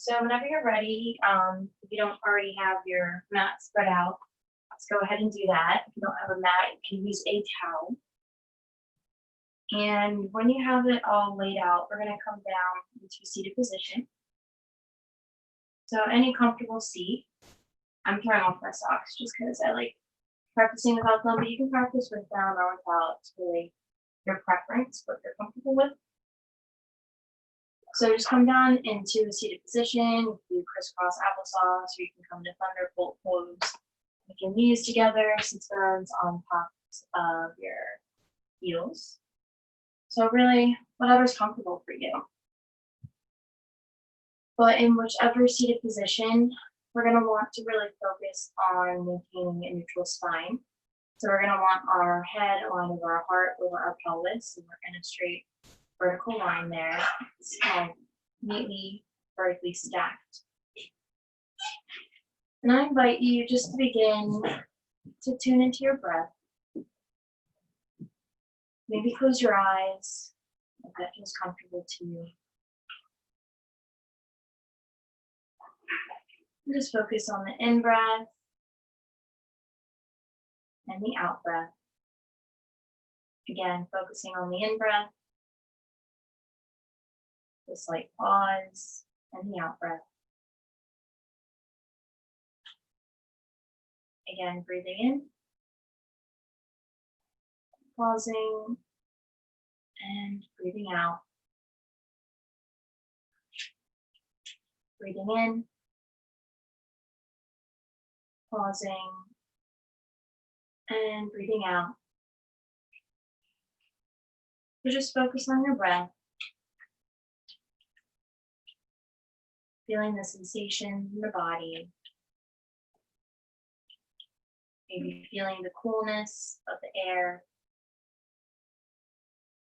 So whenever you're ready, if you don't already have your mat spread out, let's go ahead and do that. If you don't have a mat, you can use a towel. And when you have it all laid out, we're going to come down into a seated position. So any comfortable seat. I'm throwing off my socks just because I like practicing without them, but you can practice with them or without. It's really your preference, what you're comfortable with. So just come down into a seated position. You can do crisscross applesauce, or you can come to thunderbolt pose. With your knees together, sit bones on top of your heels. So really, whatever's comfortable for you. But in whichever seated position, we're going to want to really focus on maintaining a neutral spine. So we're going to want our head aligned with our heart, over our pelvis, and we're in a straight vertical line there. It's neatly vertically stacked. And I invite you just to begin to tune into your breath. Maybe close your eyes if that feels comfortable to you. And just focus on the in-breath and the out-breath. Again, focusing on the in-breath, the slight pause, and the out-breath. Again, breathing in, pausing, and breathing out. Breathing in, pausing, and breathing out. So just focus on your breath, feeling the sensation in the body, maybe feeling the coolness of the air,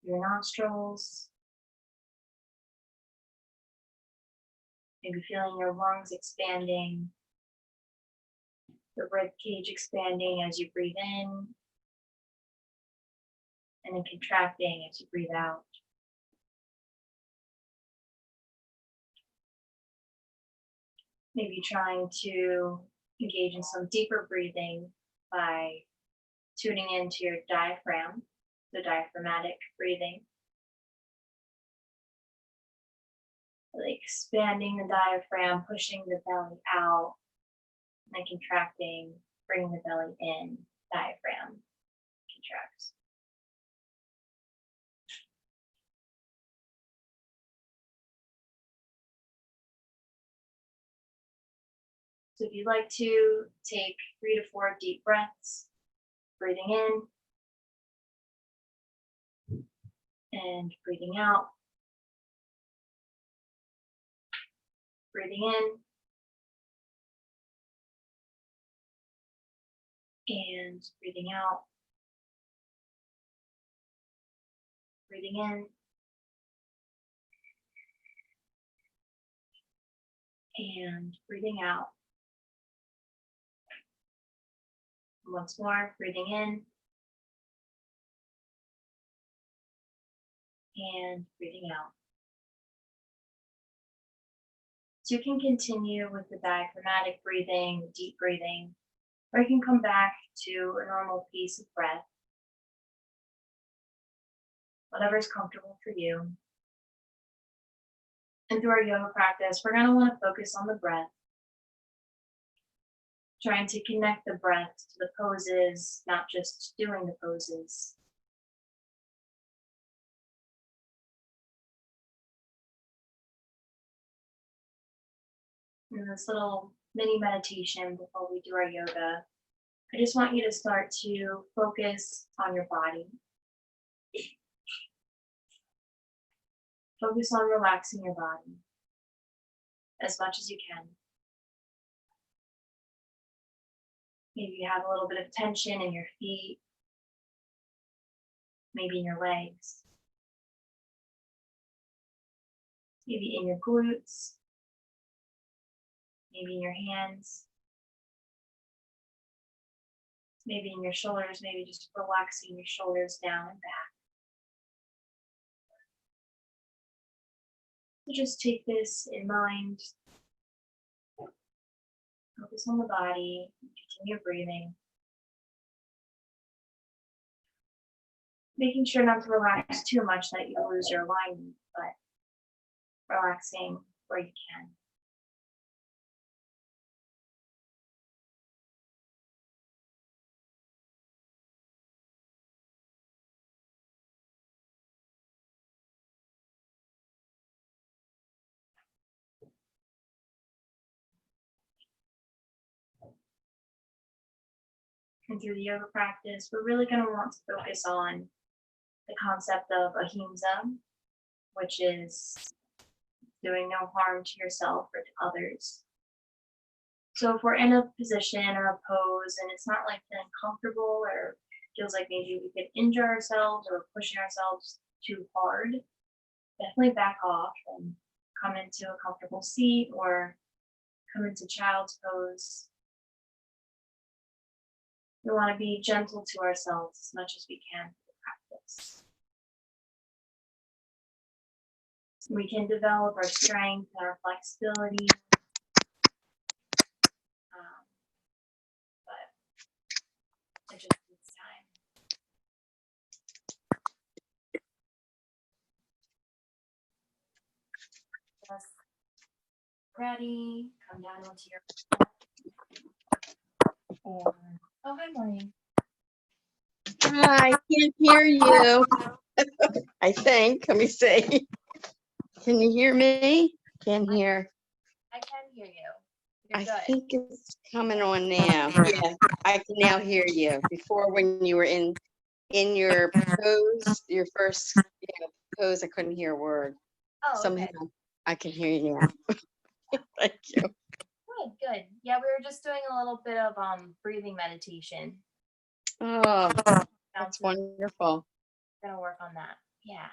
your nostrils, maybe feeling your lungs expanding, the rib cage expanding as you breathe in, and then contracting as you breathe out. Maybe trying to engage in some deeper breathing by tuning into your diaphragm, the diaphragmatic breathing. Like expanding the diaphragm, pushing the belly out, and then contracting, bringing the belly in, diaphragm contracts. So if you'd like to take 3 to 4 deep breaths, breathing in and breathing out, breathing in and breathing out, breathing in and breathing out. Once more, breathing in and breathing out. So you can continue with the diaphragmatic breathing, deep breathing, or you can come back to a normal pace of breath, whatever's comfortable for you. And through our yoga practice, we're going to want to focus on the breath, trying to connect the breath to the poses, not just doing the poses. In this little mini meditation before we do our yoga, I just want you to start to focus on your body. Focus on relaxing your body as much as you can. Maybe you have a little bit of tension in your feet, maybe in your legs, maybe in your glutes, maybe in your hands, maybe in your shoulders, maybe just relaxing your shoulders down and back. So just take this in mind Focus on the body, continue breathing. Making sure not to relax too much that you lose your alignment, but relaxing where you can. And through the yoga practice, we're really going to want to focus on the concept of ahimsa, which is doing no harm to yourself or to others. So if we're in a position or a pose and it's not like uncomfortable or feels like maybe we could injure ourselves or pushing ourselves too hard, definitely back off and come into a comfortable seat or come into child's pose. We want to be gentle to ourselves as much as we can for the practice. We can develop our strength and our flexibility, but it just needs time. Just ready, come down onto your or oh, hi, Maureen. I can't hear you. I think. Let me see. Can you hear me? Can't hear. I can hear you. You're I good. think it's coming on now. Yeah, I can now hear you. Before, when you were in your pose, your first pose, I couldn't hear a word. Oh, Somehow okay. I can hear you now. Thank you. Good, good. Yeah, we were just doing a little bit of breathing meditation. Oh, that's wonderful. Gonna work on that. Yeah.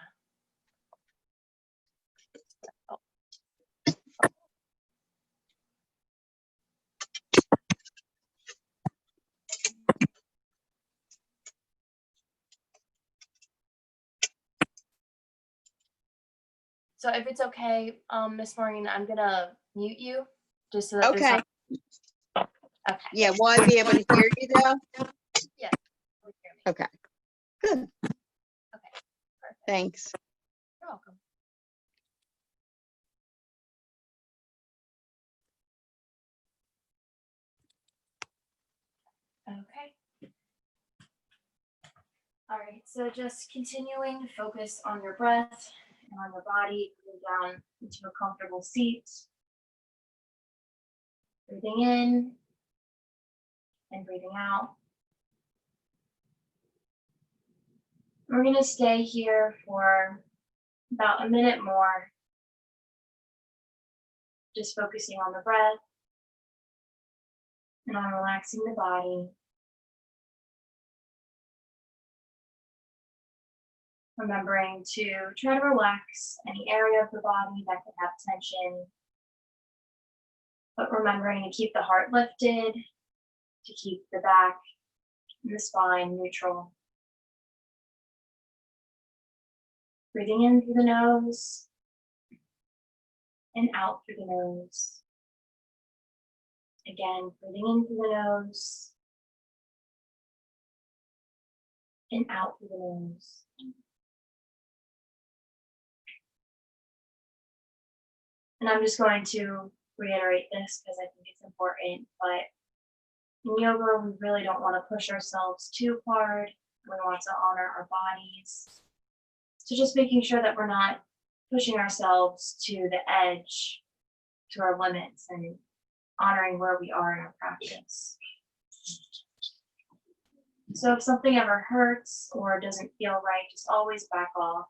So if it's okay, Miss Maureen, I'm gonna mute you just so that there's Okay. not... Okay. Yeah, will I be able to hear you though? Yes. Okay. Good. Okay. Perfect. Thanks. You're welcome. Okay. All right, so just continuing to focus on your breath and on your body, coming down into a comfortable seat. Breathing in and breathing out. We're going to stay here for about a minute more, just focusing on the breath and on relaxing the body. Remembering to try to relax any area of the body that could have tension, but remembering to keep the heart lifted, to keep the back and the spine neutral. Breathing in through the nose and out through the nose. Again, breathing in through the nose and out through the nose. And I'm just going to reiterate this because I think it's important, but in yoga, we really don't want to push ourselves too hard. We want to honor our bodies. So just making sure that we're not pushing ourselves to the edge, to our limits, and honoring where we are in our practice. So if something ever hurts or doesn't feel right, just always back off.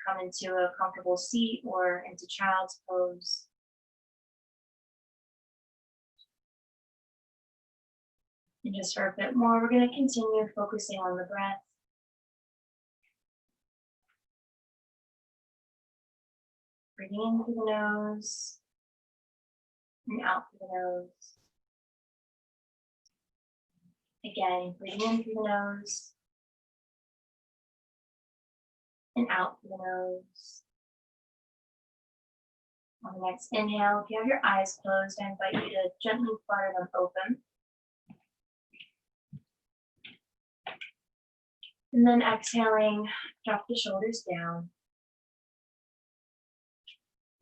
Come into a comfortable seat or into child's pose. And just for a bit more, we're going to continue focusing on the breath. Breathing in through the nose and out through the nose. Again, breathing in through the nose and out through the nose. On the next inhale, if you have your eyes closed, I invite you to gently flutter them open. And then exhaling, drop the shoulders down.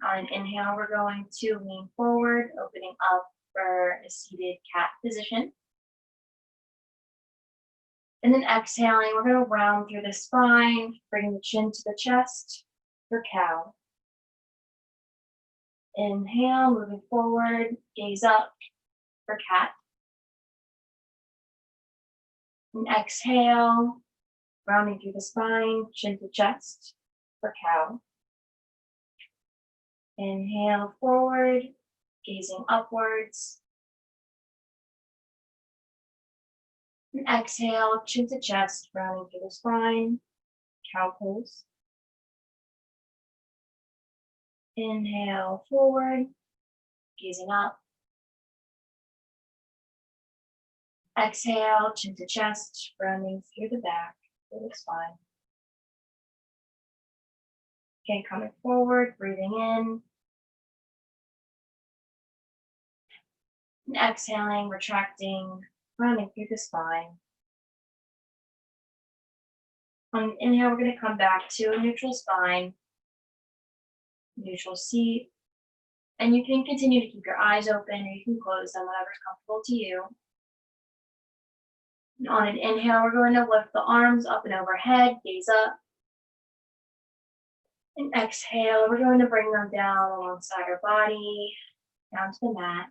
On an inhale, we're going to lean forward, opening up for a seated cat position. And then exhaling, we're going to round through the spine, bring the chin to the chest for cow. Inhale, moving forward, gaze up for cat. And exhale, rounding through the spine, chin to chest for cow. Inhale forward, gazing upwards. And exhale, chin to chest, rounding through the spine, cow pose. Inhale forward, gazing up. Exhale, chin to chest, rounding through the back, through the spine. Again, coming forward, breathing in. And exhaling, retracting, rounding through the spine. On inhale, we're going to come back to a neutral spine, neutral seat. And you can continue to keep your eyes open or you can close them, whatever's comfortable to you. And on an inhale, we're going to lift the arms up and overhead, gaze up. And exhale, we're going to bring them down alongside our body, down to the mat.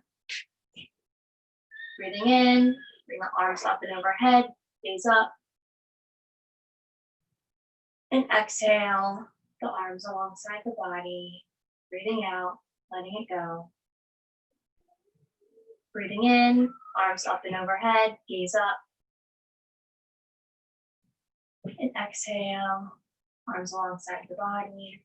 Breathing in, bring the arms up and overhead, gaze up. And exhale, the arms alongside the body. Breathing out, letting it go. Breathing in, arms up and overhead, gaze up. And exhale, arms alongside the body.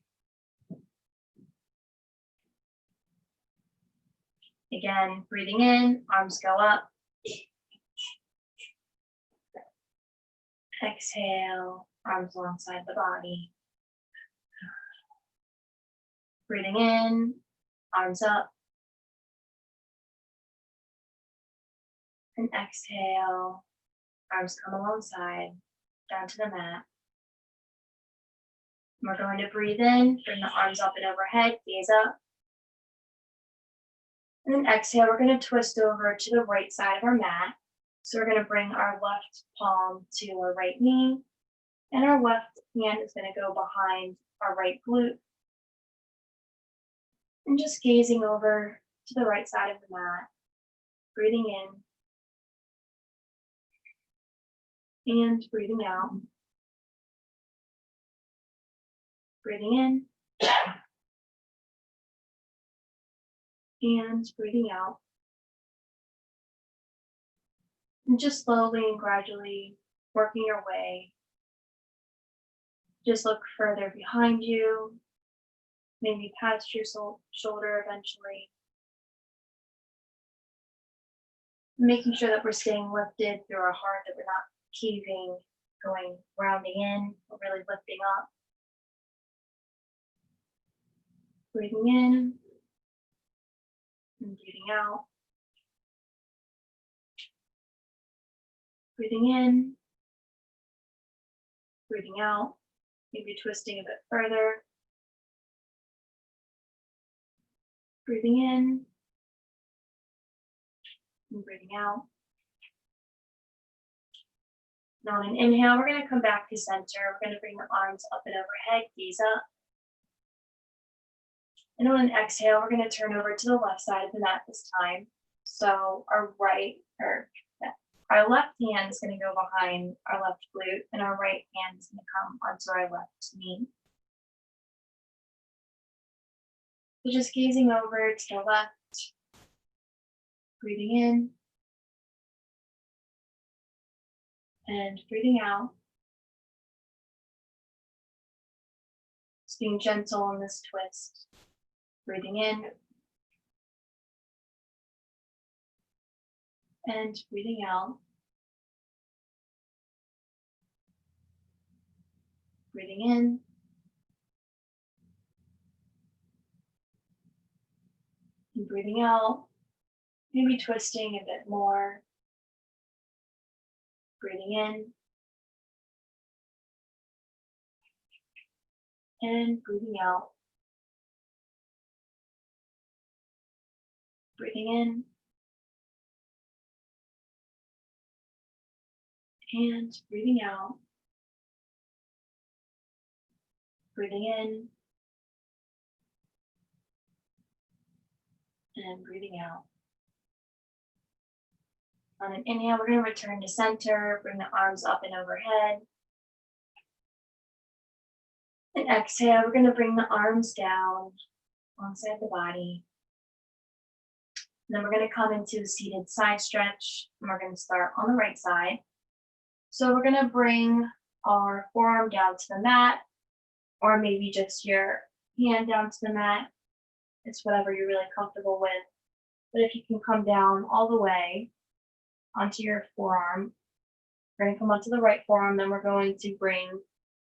Again, breathing in, arms go up. Exhale, arms alongside the body. Breathing in, arms up. And exhale, arms come alongside, down to the mat. We're going to breathe in, bring the arms up and overhead, gaze up. And then exhale, we're going to twist over to the right side of our mat. So we're going to bring our left palm to our right knee, and our left hand is going to go behind our right glute. And just gazing over to the right side of the mat, breathing in and breathing out. Breathing in and breathing out. And just slowly and gradually working your way. Just look further behind you, maybe past your shoulder eventually. Making sure that we're staying lifted through our heart, that we're not caving, going rounding in, but really lifting up. Breathing in and breathing out. Breathing in, breathing out, maybe twisting a bit further. Breathing in and breathing out. Now on an inhale, we're going to come back to center. We're going to bring the arms up and overhead, gaze up. And on an exhale, we're going to turn over to the left side of the mat this time. So our left hand is going to go behind our left glute, and our right hand is going to come onto our left knee. So just gazing over to the left, breathing in and breathing out. Just being gentle in this twist. Breathing in and breathing out. Breathing in And breathing out, maybe twisting a bit more. Breathing in and breathing out. Breathing in and breathing out. Breathing in and breathing out. On an inhale, we're going to return to center, bring the arms up and overhead. And exhale, we're going to bring the arms down alongside the body. And then we're going to come into a seated side stretch, and we're going to start on the right side. So we're going to bring our forearm down to the mat, or maybe just your hand down to the mat. It's whatever you're really comfortable with. But if you can come down all the way onto your forearm, we're going to come onto the right forearm, then we're going to bring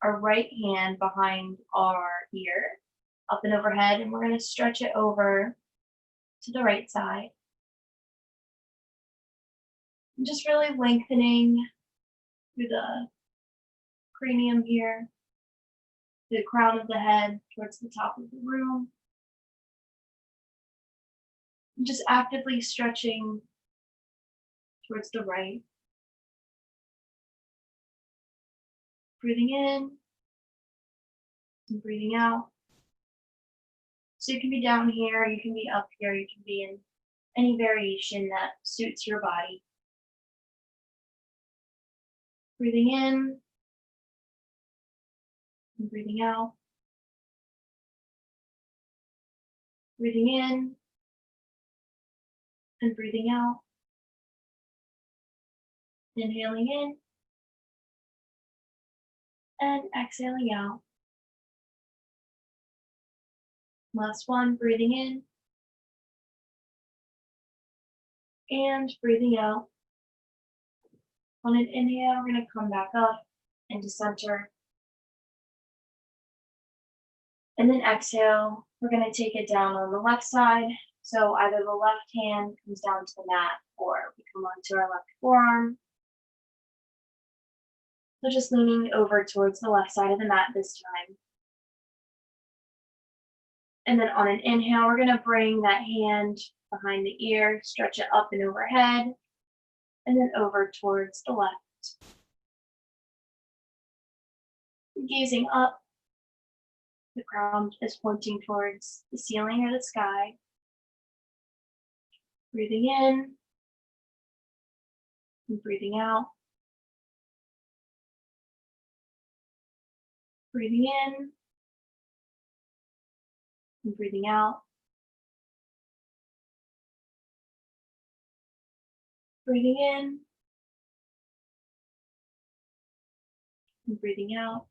our right hand behind our ear, up and overhead, and we're going to stretch it over to the right side. And just really lengthening through the cranium here, the crown of the head towards the top of the room. And just actively stretching towards the right. Breathing in and breathing out. So you can be down here, you can be up here, you can be in any variation that suits your body. Breathing in and breathing out. Breathing in and breathing out. Inhaling in and exhaling out. Last one, breathing in and breathing out. On an inhale, we're going to come back up into center. And then exhale, we're going to take it down on the left side. So either the left hand comes down to the mat or we come onto our left forearm. So just leaning over towards the left side of the mat this time. And then on an inhale, we're going to bring that hand behind the ear, stretch it up and overhead, and then over towards the left. Gazing up, the crown is pointing towards the ceiling or the sky. Breathing in and breathing out. Breathing in and breathing out. Breathing in and breathing out.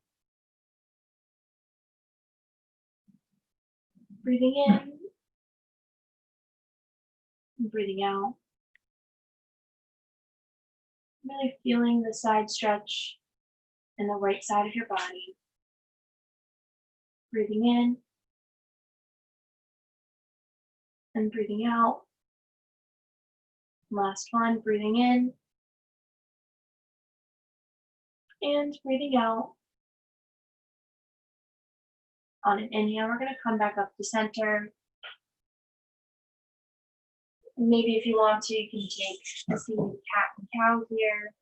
Breathing in and breathing out. Really feeling the side stretch in the right side of your body. Breathing in and breathing out. Last one, breathing in and breathing out. On an inhale, we're going to come back up to center. And maybe if you want to, you can take a seated cat and cow here.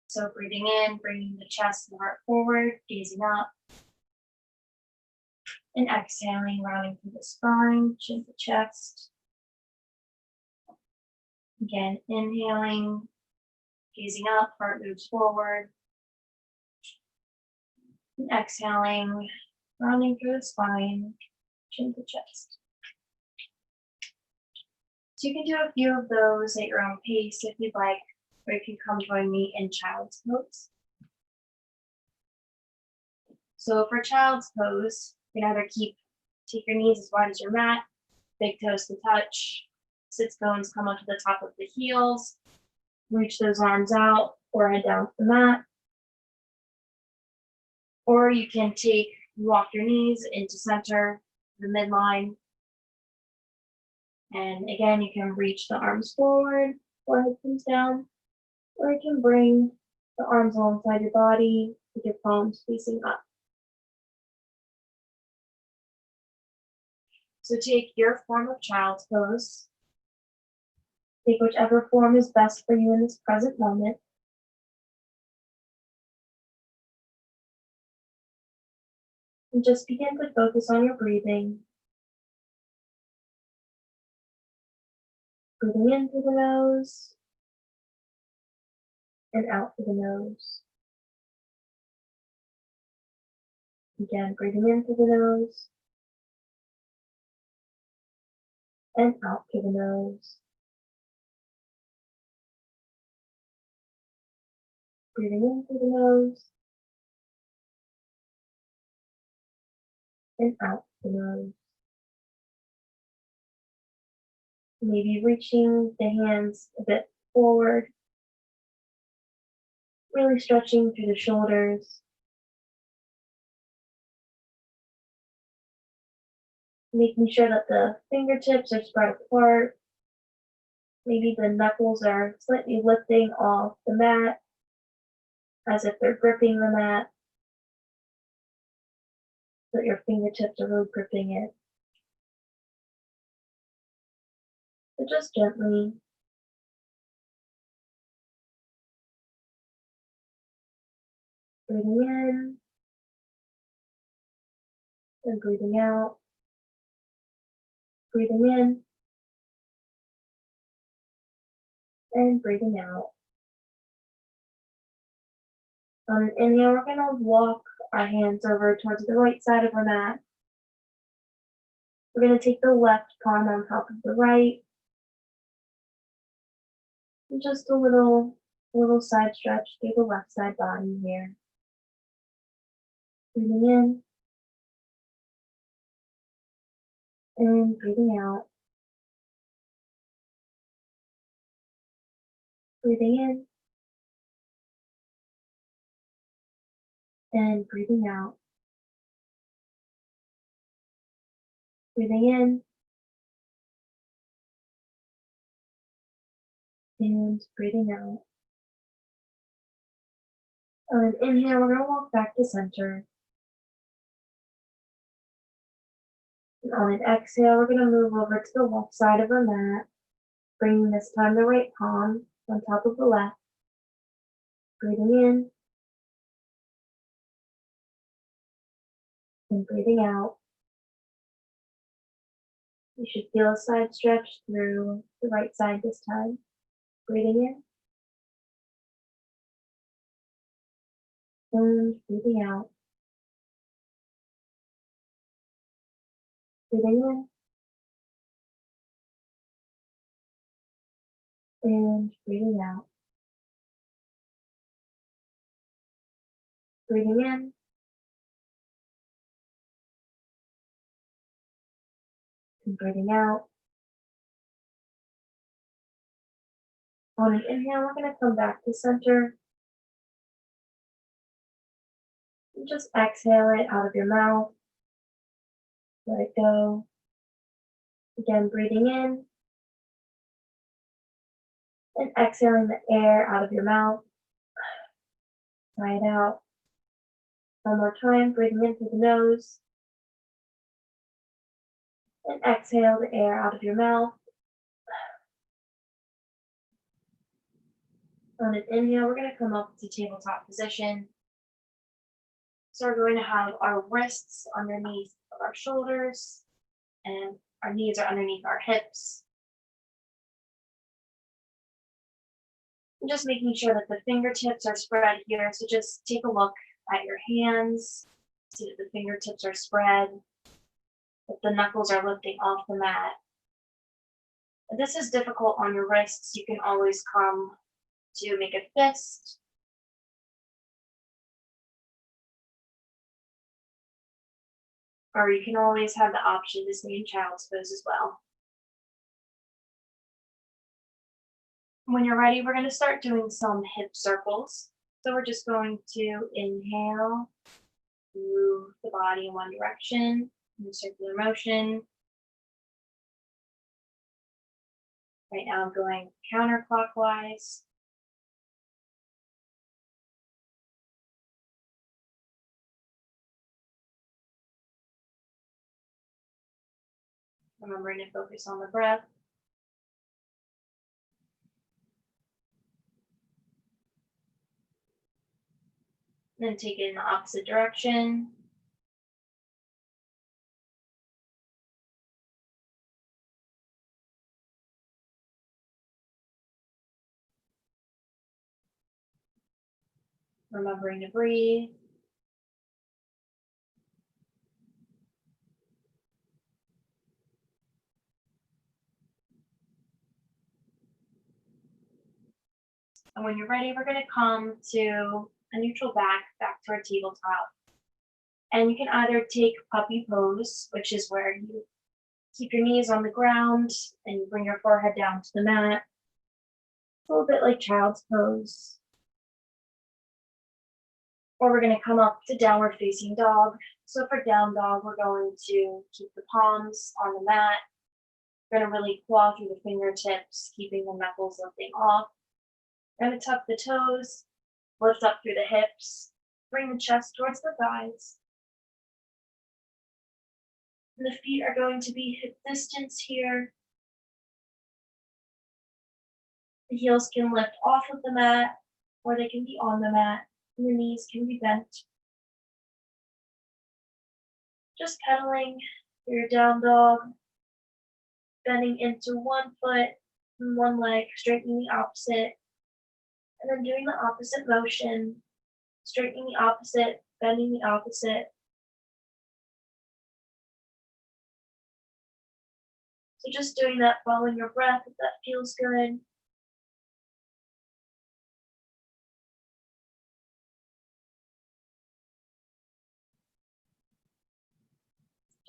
So breathing in, bringing the chest and heart forward, gazing up. And exhaling, rounding through the spine, chin to chest. Again, inhaling, gazing up, heart moves forward. And exhaling, rounding through the spine, chin to chest. So you can do a few of those at your own pace if you'd like, or you can come join me in child's pose. So for child's pose, you can either take your knees as wide as your mat, big toes to touch, sits bones come onto the top of the heels, reach those arms out or head down to the mat. Or you can walk your knees into center, the midline, And again, you can reach the arms forward, forehead comes down, or you can bring the arms alongside your body with your palms facing up. So take your form of child's pose. Take whichever form is best for you in this present moment. And just begin to focus on your breathing. Breathing in through the nose and out through the nose. Again, breathing in through the nose and out through the nose. Breathing in through the nose and out through the nose. Maybe reaching the hands a bit forward, really stretching through the shoulders. Making sure that the fingertips are spread apart. Maybe the knuckles are slightly lifting off the mat, as if they're gripping the mat, so that your fingertips are really gripping it. So just gently breathing in and breathing out, breathing in and breathing out. On an inhale, we're going to walk our hands over towards the right side of our mat. We're going to take the left palm on top of the right. And just a little side stretch through the left side body here. Breathing in and breathing out. Breathing in and breathing out. Breathing in and breathing out. On an inhale, we're going to walk back to center. And on an exhale, we're going to move over to the left side of our mat, bringing this time the right palm on top of the left. Breathing in and breathing out. You should feel a side stretch through the right side this time. Breathing in and breathing out. Breathing in and breathing out. Breathing in and breathing out. On an inhale, we're going to come back to center. And just exhale it out of your mouth. Let it go. Again, breathing in and exhaling the air out of your mouth. Sigh it out. One more time, breathing in through the nose. And exhale the air out of your mouth. On an inhale, we're going to come up to tabletop position. So we're going to have our wrists underneath of our shoulders and our knees are underneath our hips. And just making sure that the fingertips are spread here. So just take a look at your hands. See that the fingertips are spread, that the knuckles are lifting off the mat. If this is difficult on your wrists, you can always come to make a fist. Or you can always have the option to stay in child's pose as well. When you're ready, we're going to start doing some hip circles. So we're just going to inhale, move the body in one direction, in a circular motion. Right now I'm going counterclockwise. Remembering to focus on the breath. Then take it in the opposite direction. Remembering to breathe. And when you're ready, we're going to come to a neutral back to our tabletop. And you can either take puppy pose, which is where you keep your knees on the ground and you bring your forehead down to the mat. It's a little bit like child's pose. Or we're going to come up to downward facing dog. So for down dog, we're going to keep the palms on the mat. We're going to really claw through the fingertips, keeping the knuckles lifting off. We're going to tuck the toes, lift up through the hips, bring the chest towards the thighs. And the feet are going to be hip distance here. The heels can lift off of the mat, or they can be on the mat, and the knees can be bent. Just pedaling through your down dog, bending into one foot and one leg, straightening the opposite, and then doing the opposite motion, straightening the opposite, bending the opposite. So just doing that, following your breath if that feels good.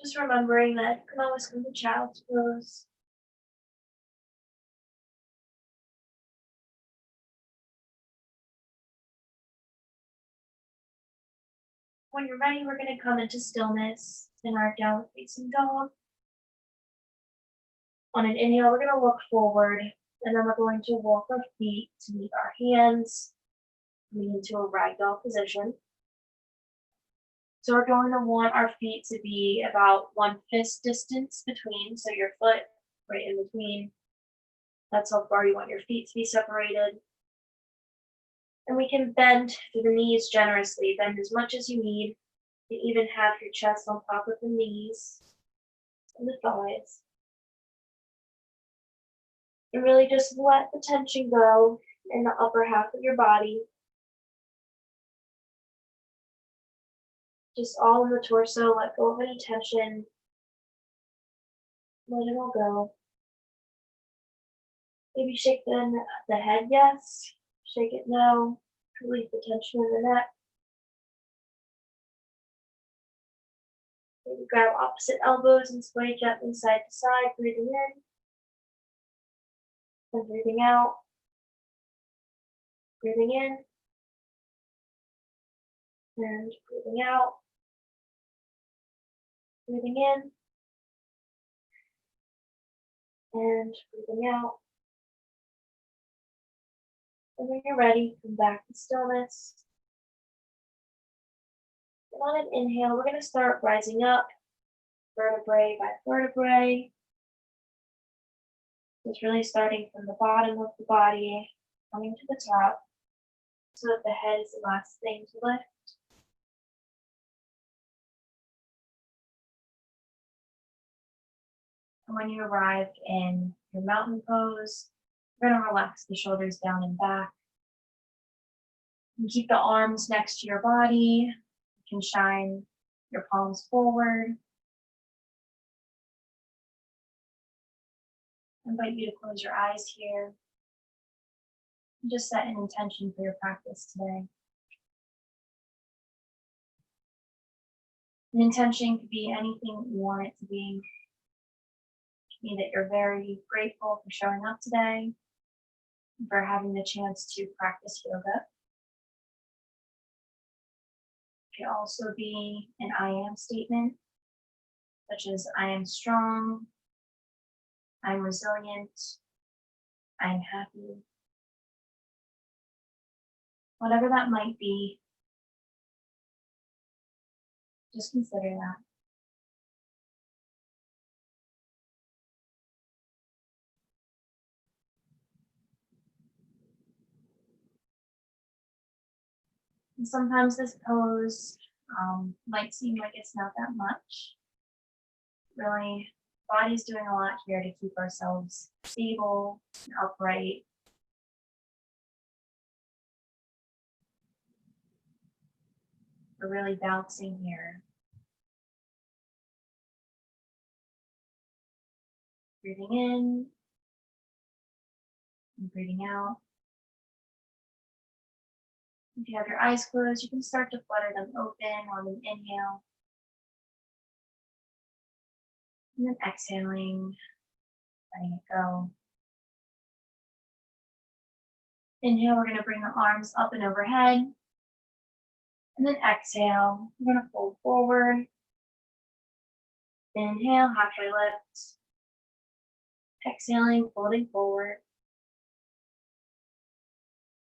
Just remembering that you can always come to child's pose. When you're ready, we're going to come into stillness in our downward facing dog. On an inhale, we're going to look forward, and then we're going to walk our feet to meet our hands, coming into a ragdoll position. So we're going to want our feet to be about one fist distance between, so your foot right in between. That's how far you want your feet to be separated. And we can bend through the knees generously, bend as much as you need. You can even have your chest on top of the knees and the thighs. And really just let the tension go in the upper half of your body. Just all in the torso, let go of any tension. Let it all go. Maybe shake the head, yes. Shake it, no. Release the tension in the neck. Maybe grab opposite elbows and sway gently side to side, breathing in and breathing out. Breathing in and breathing out. Breathing in and breathing out. And when you're ready, come back to stillness. And on an inhale, we're going to start rising up, vertebrae by vertebrae. Just really starting from the bottom of the body, coming to the top, so that the head is the last thing to lift. And when you arrive in your mountain pose, you're going to relax the shoulders down and back. And keep the arms next to your body. You can shine your palms forward. I invite you to close your eyes here. And just set an intention for your practice today. An intention could be anything you want it to be. It could be that you're very grateful for showing up today, and for having the chance to practice yoga. It could also be an I am statement, such as I am strong, I'm resilient, I'm happy. Whatever that might be, just consider that. And sometimes this pose might seem like it's not that much. Really, body's doing a lot here to keep ourselves stable and upright. We're really bouncing here. Breathing in and breathing out. If you have your eyes closed, you can start to flutter them open on an inhale. And then exhaling, letting it go. Inhale, we're going to bring the arms up and overhead. And then exhale, we're going to fold forward. Inhale, halfway lift. Exhaling, folding forward.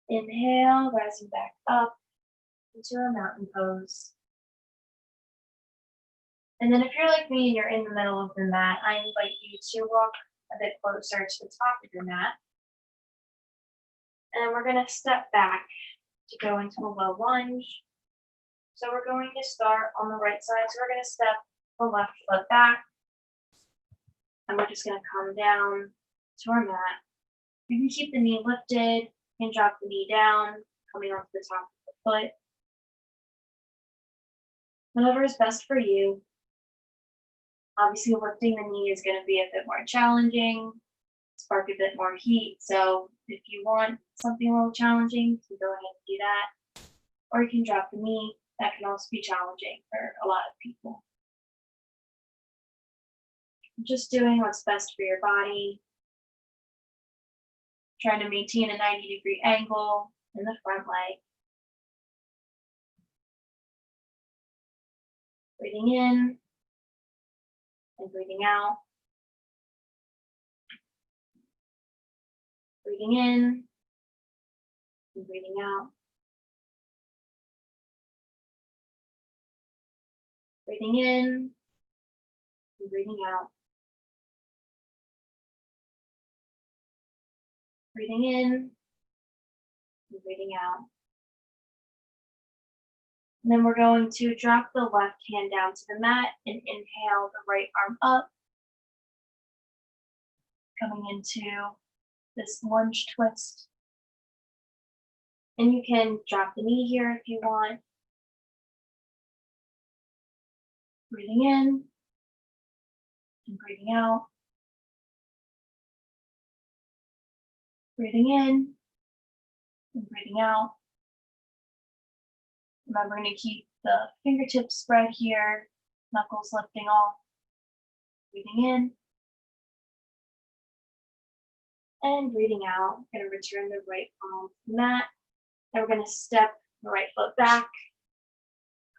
Inhale, rising back up into a mountain pose. And then if you're like me and you're in the middle of the mat, I invite you to walk a bit closer to the top of your mat. And we're going to step back to go into a low lunge. So we're going to start on the right side. So we're going to step the left foot back. And we're just going to come down to our mat. You can keep the knee lifted and drop the knee down, coming onto the top of the foot. Whatever is best for you. Obviously, lifting the knee is going to be a bit more challenging, spark a bit more heat. So if you want something a little challenging, you can go ahead and do that. Or you can drop the knee. That can also be challenging for a lot of people. Just doing what's best for your body. Trying to maintain a 90-degree angle in the front leg. Breathing in and breathing out. Breathing in and breathing out. Breathing in and breathing out. Breathing in and breathing out. And then we're going to drop the left hand down to the mat and inhale the right arm up. Coming into this lunge twist. And you can drop the knee here if you want. Breathing in and breathing out. Breathing in and breathing out. Remember to keep the fingertips spread here, knuckles lifting off. Breathing in and breathing out. We're going to return the right palm to the mat. Then we're going to step the right foot back,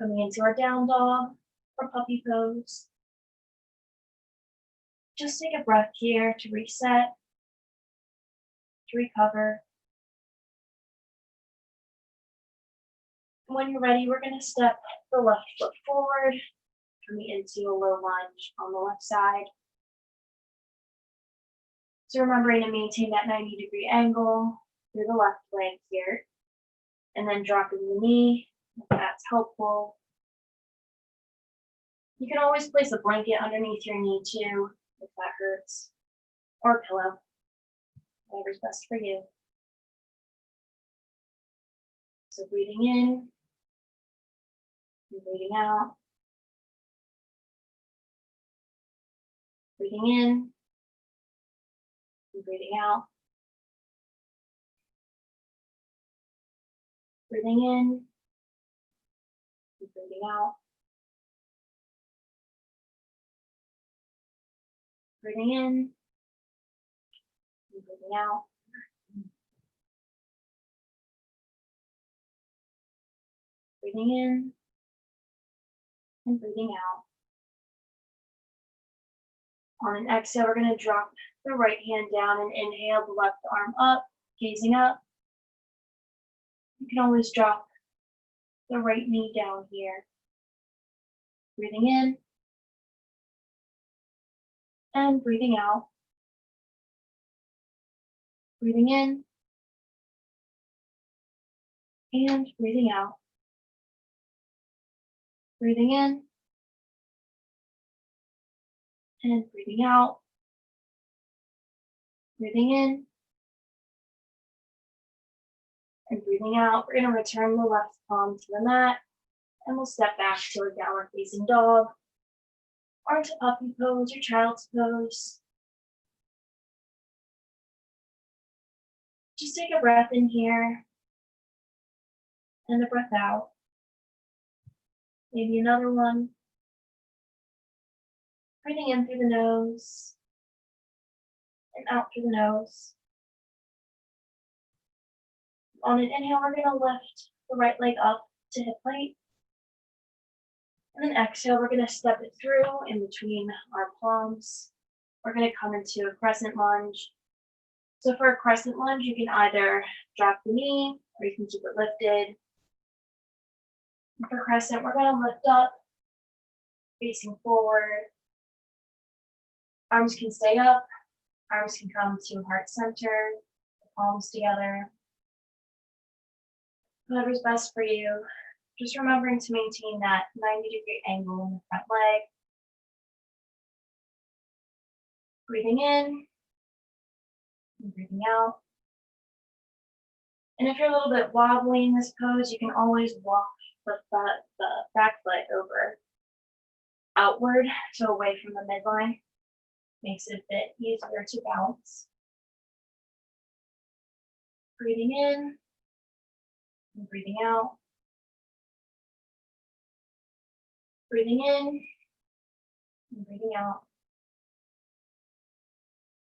coming into our down dog or puppy pose. Just take a breath here to reset, to recover. When you're ready, we're going to step the left foot forward, coming into a low lunge on the left side. So remembering to maintain that 90-degree angle through the left leg here, and then dropping the knee, if that's helpful. You can always place a blanket underneath your knee too, if that hurts, or a pillow, whatever's best for you. So breathing in and breathing out. Breathing in and breathing out. Breathing in and breathing out. Breathing in and breathing out. Breathing in and breathing out. On an exhale, we're going to drop the right hand down and inhale the left arm up, gazing up. You can always drop the right knee down here. Breathing in and breathing out. Breathing in and breathing out. Breathing in and breathing out. Breathing in and breathing out. We're going to return the left palm to the mat and we'll step back to a downward facing dog or to puppy pose or child's pose. Just take a breath in here and a breath out. Maybe another one. Breathing in through the nose and out through the nose. On an inhale, we're going to lift the right leg up to hip height. And then exhale, we're going to step it through in between our palms. We're going to come into a crescent lunge. So for a crescent lunge, you can either drop the knee or you can keep it lifted. And for crescent, we're going to lift up, facing forward. Arms can stay up. Arms can come to heart center, the palms together. Whatever's best for you. Just remembering to maintain that 90-degree angle in the front leg. Breathing in and breathing out. And if you're a little bit wobbly in this pose, you can always walk the back foot over outward, so away from the midline. Makes it a bit easier to balance. Breathing in and breathing out. Breathing in and breathing out.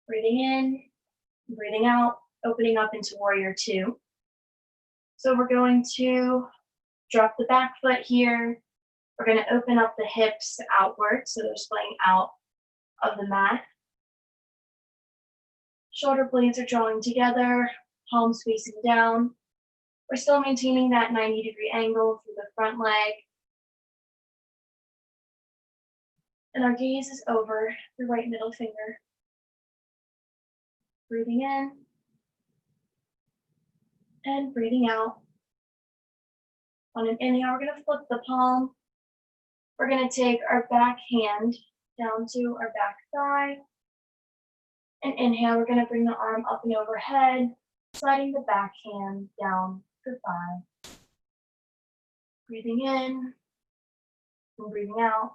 Breathing in and breathing out, opening up into warrior two. So we're going to drop the back foot here. We're going to open up the hips outward, so they're splaying out of the mat. Shoulder blades are drawing together, palms facing down. We're still maintaining that 90-degree angle through the front leg. And our gaze is over the right middle finger. Breathing in and breathing out. On an inhale, we're going to flip the palm. We're going to take our back hand down to our back thigh. And inhale, we're going to bring the arm up and overhead, sliding the back hand down the thigh. Breathing in and breathing out.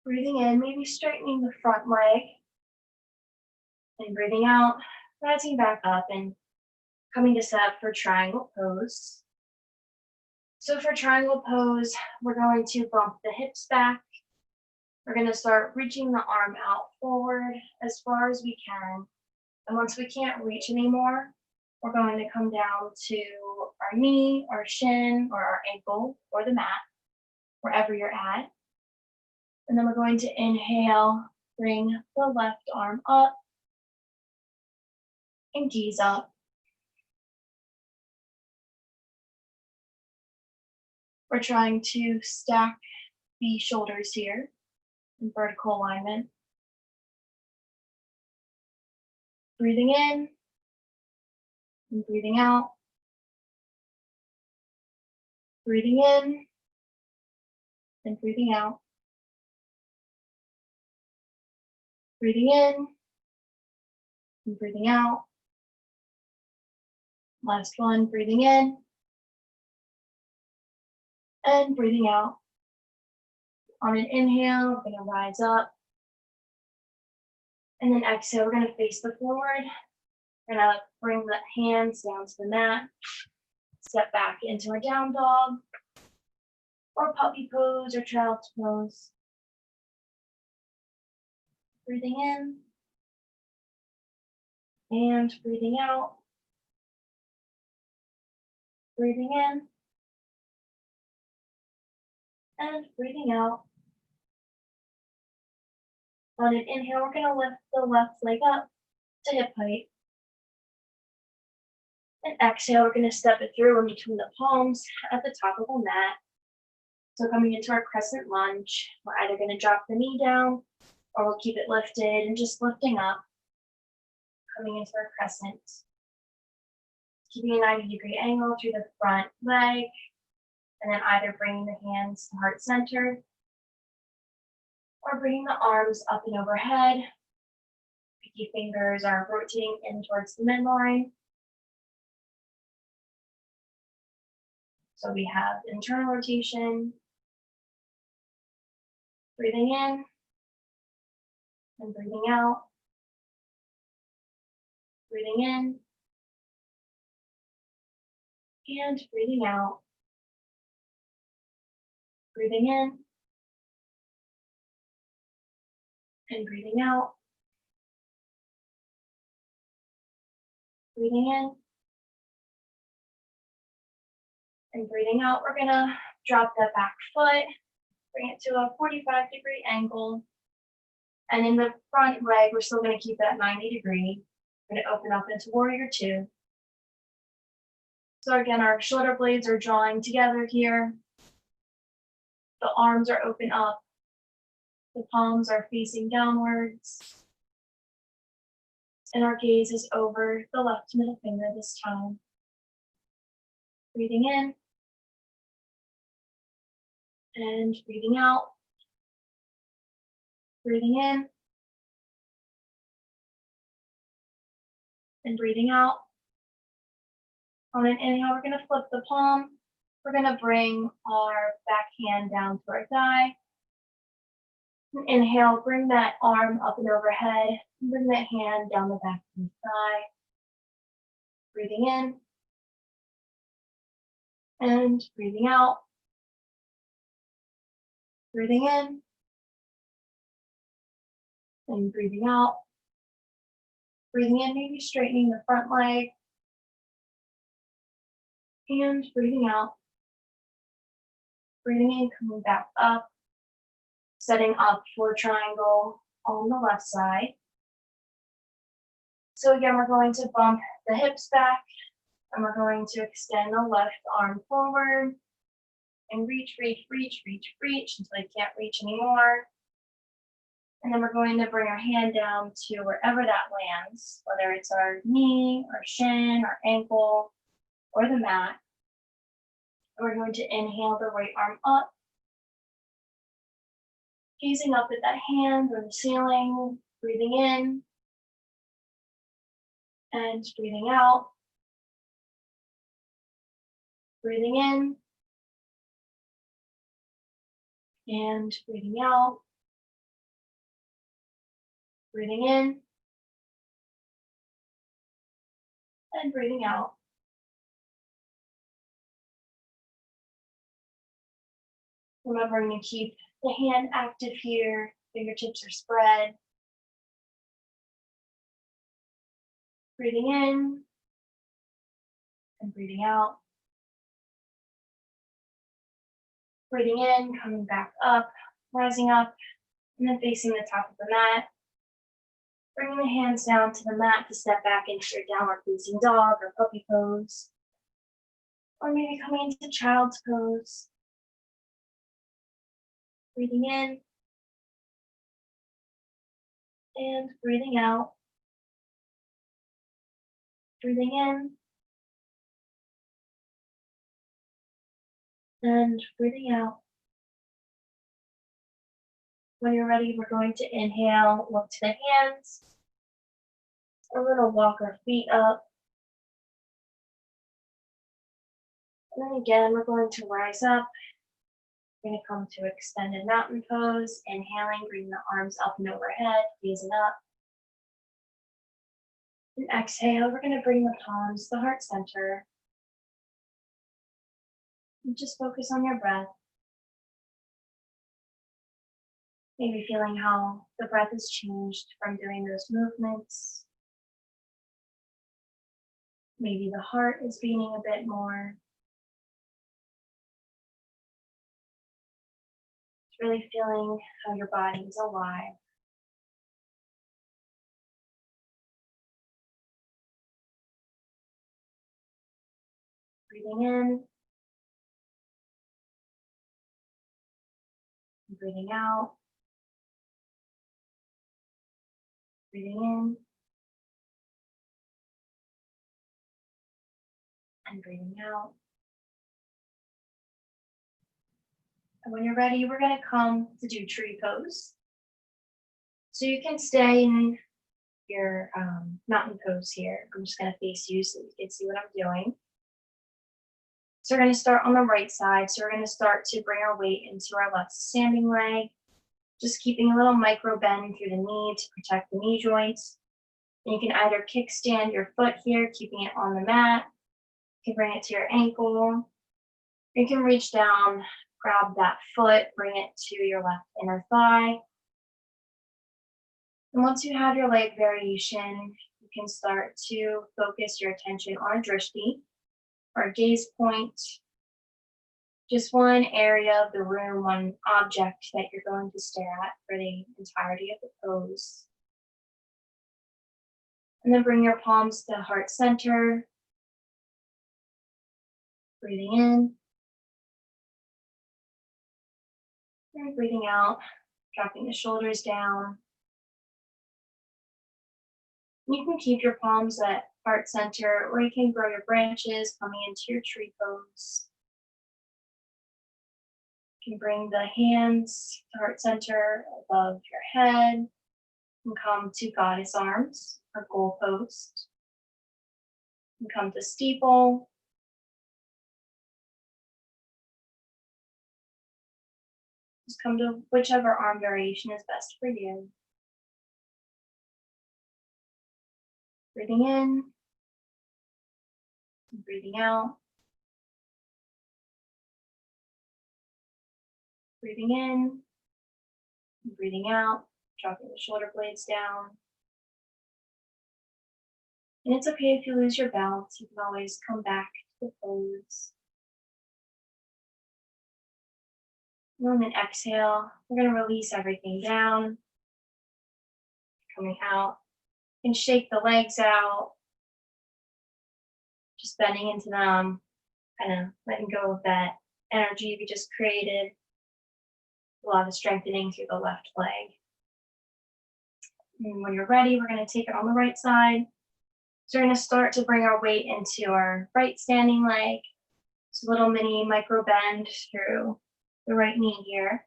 Breathing in, maybe straightening the front leg. And breathing out, rising back up and coming to set up for triangle pose. So for triangle pose, we're going to bump the hips back. We're going to start reaching the arm out forward as far as we can. And once we can't reach anymore, we're going to come down to our knee, our shin, or our ankle, or the mat, wherever you're at. And then we're going to inhale, bring the left arm up, and gaze up. We're trying to stack the shoulders here in vertical alignment. Breathing in and breathing out. Breathing in and breathing out. Breathing in and breathing out. Last one, breathing in and breathing out. On an inhale, we're going to rise up. And then exhale, we're going to face the forward. We're going to bring the hands down to the mat. Step back into a down dog or puppy pose or child's pose. Breathing in and breathing out. Breathing in and breathing out. On an inhale, we're going to lift the left leg up to hip height. And exhale, we're going to step it through in between the palms at the top of the mat. So coming into our crescent lunge, we're either going to drop the knee down or we'll keep it lifted and just lifting up. Coming into our crescent. Keeping a 90-degree angle through the front leg. And then either bringing the hands to heart center or bringing the arms up and overhead. Pinky fingers are rotating in towards the midline. So we have internal rotation, breathing in and breathing out, breathing in and breathing out, breathing in and breathing out, breathing in and breathing out. We're gonna drop the back foot, bring it to a 45-degree angle. And in the front leg, we're still gonna keep that 90-degree. We're gonna open up into warrior two. So again, our shoulder blades are drawing together here. The arms are open up. The palms are facing downwards. And our gaze is over the left middle finger this time. Breathing in. And breathing out. Breathing in. And breathing out. On an inhale, we're going to flip the palm. We're going to bring our back hand down to our thigh. Inhale, bring that arm up and overhead. Bring that hand down the back of the thigh. Breathing in. And breathing out. Breathing in. And breathing out. Breathing in, maybe straightening the front leg. And breathing out. Breathing in, coming back up. Setting up for triangle on the left side. So again, we're going to bump the hips back and we're going to extend the left arm forward and reach, reach, reach, reach, reach until you can't reach anymore. And then we're going to bring our hand down to wherever that lands, whether it's our knee, our shin, our ankle, or the mat. We're going to inhale the right arm up. Gazing up at that hand or the ceiling, breathing in and breathing out. Breathing in and breathing out. Breathing in and breathing out. Remembering to keep the hand active here, fingertips are spread. Breathing in and breathing out. Breathing in, coming back up, rising up, and then facing the top of the mat. Bringing the hands down to the mat to step back into your downward facing dog or puppy pose. Or maybe coming into child's pose. Breathing in and breathing out. Breathing in and breathing out. When you're ready, we're going to inhale, look to the hands. We're going to walk our feet up. And then again, we're going to rise up. We're going to come to extended mountain pose. Inhaling, bring the arms up and overhead, gazing up. And exhale, we're going to bring the palms to the heart center. And just focus on your breath. Maybe feeling how the breath has changed from doing those movements. Maybe the heart is beating a bit more. Really feeling how your body is alive. Breathing in, and breathing out. Breathing in, and breathing out. And when you're ready, we're going to come to do tree pose. So you can stay in your mountain pose here. I'm just going to face you so you can see what I'm doing. So we're going to start on the right side. So we're going to start to bring our weight into our left standing leg, just keeping a little micro bend through the knee to protect the knee joints. And you can either kickstand your foot here, keeping it on the mat. You can bring it to your ankle. You can reach down, grab that foot, bring it to your left inner thigh. And once you have your leg variation, you can start to focus your attention on a drishti, or a gaze point, just one area of the room, one object that you're going to stare at for the entirety of the pose. And then bring your palms to heart center, breathing in, and breathing out, dropping the shoulders down. You can keep your palms at heart center, or you can grow your branches coming into your tree pose. You can bring the hands to heart center above your head and come to goddess arms or goal post. And come to steeple. Just come to whichever arm variation is best for you. Breathing in and breathing out. Breathing in and breathing out, dropping the shoulder blades down. And it's okay if you lose your balance, you can always come back to the pose. And then exhale, we're going to release everything down, coming out. And shake the legs out, just bending into them, kind of letting go of that energy we just created. A lot of strengthening through the left leg. And when you're ready, we're going to take it on the right side. So we're going to start to bring our weight into our right standing leg. Just a little mini micro bend through the right knee here.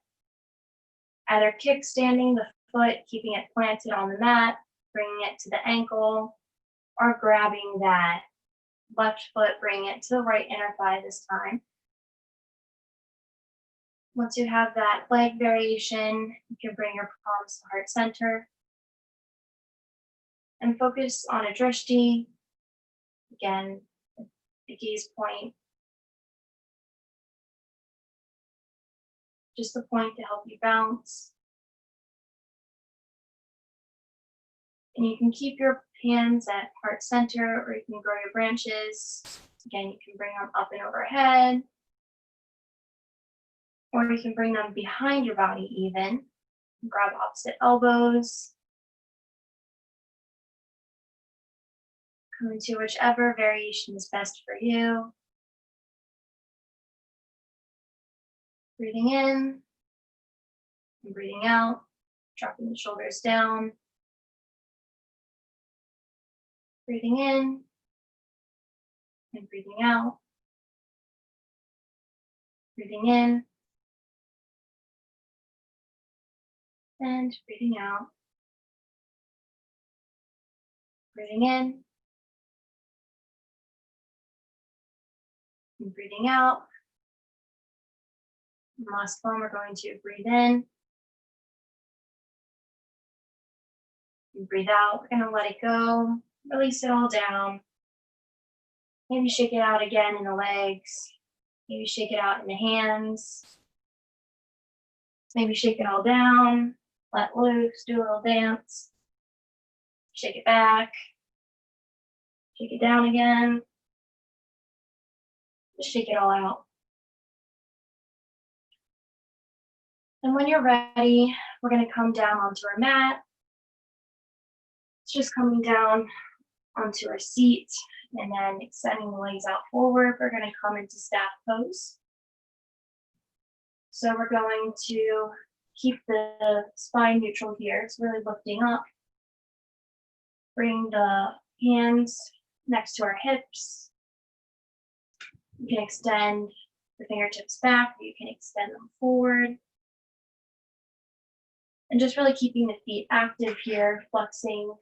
Either kickstanding the foot, keeping it planted on the mat, bringing it to the ankle, or grabbing that left foot, bringing it to the right inner thigh this time. Once you have that leg variation, you can bring your palms to heart center and focus on a drishti. Again, the gaze point. Just a point to help you bounce. And you can keep your hands at heart center, or you can grow your branches. Again, you can bring them up and overhead, or you can bring them behind your body even. Grab opposite elbows. Come into whichever variation is best for you. Breathing in and breathing out, dropping the shoulders down. Breathing in and breathing out. Breathing in and breathing out. Breathing in and breathing out. And last one, we're going to breathe in and breathe out. We're going to let it go, release it all down. Maybe shake it out again in the legs. Maybe shake it out in the hands. Maybe shake it all down, let loose, do a little dance. Shake it back, shake it down again. Just shake it all out. And when you're ready, we're going to come down onto our mat. It's just coming down onto our seat, and then extending the legs out forward. We're going to come into staff pose. So we're going to keep the spine neutral here. It's really lifting up. Bring the hands next to our hips. You can extend the fingertips back, you can extend them forward. And just really keeping the feet active here, flexing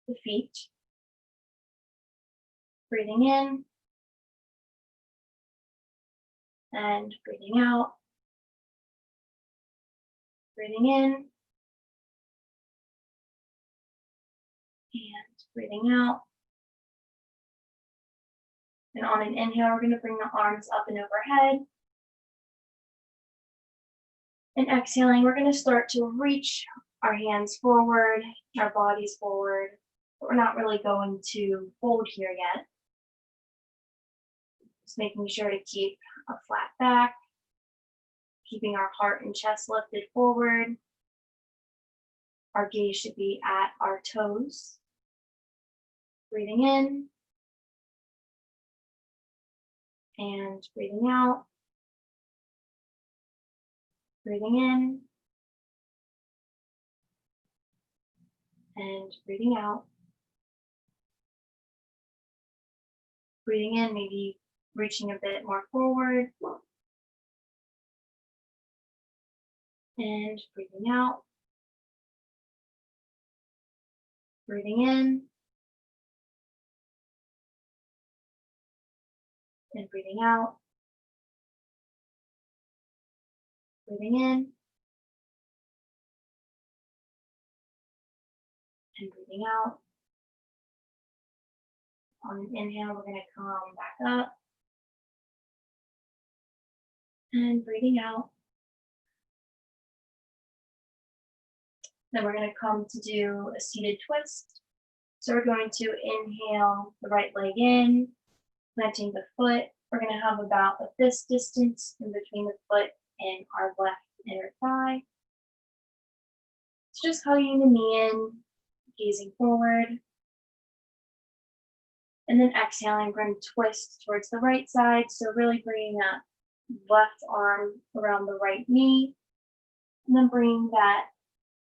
the feet. Breathing in and breathing out. Breathing in and breathing out. And on an inhale, we're going to bring the arms up and overhead. And exhaling, we're going to start to reach our hands forward, our bodies forward, but we're not really going to fold here yet. Just making sure to keep a flat back, keeping our heart and chest lifted forward. Our gaze should be at our toes. Breathing in and breathing out. Breathing in and breathing out. Breathing in, maybe reaching a bit more forward. And breathing out. Breathing in. And breathing out. Breathing in. And breathing out. On an inhale, we're going to come back up. And breathing out. Then we're going to come to do a seated twist. So we're going to inhale the right leg in, planting the foot. We're going to have about a fist distance in between the foot and our left inner thigh. So just hugging the knee in, gazing forward. And then exhaling, we're going to twist towards the right side. So really bringing that left arm around the right knee. And then bringing that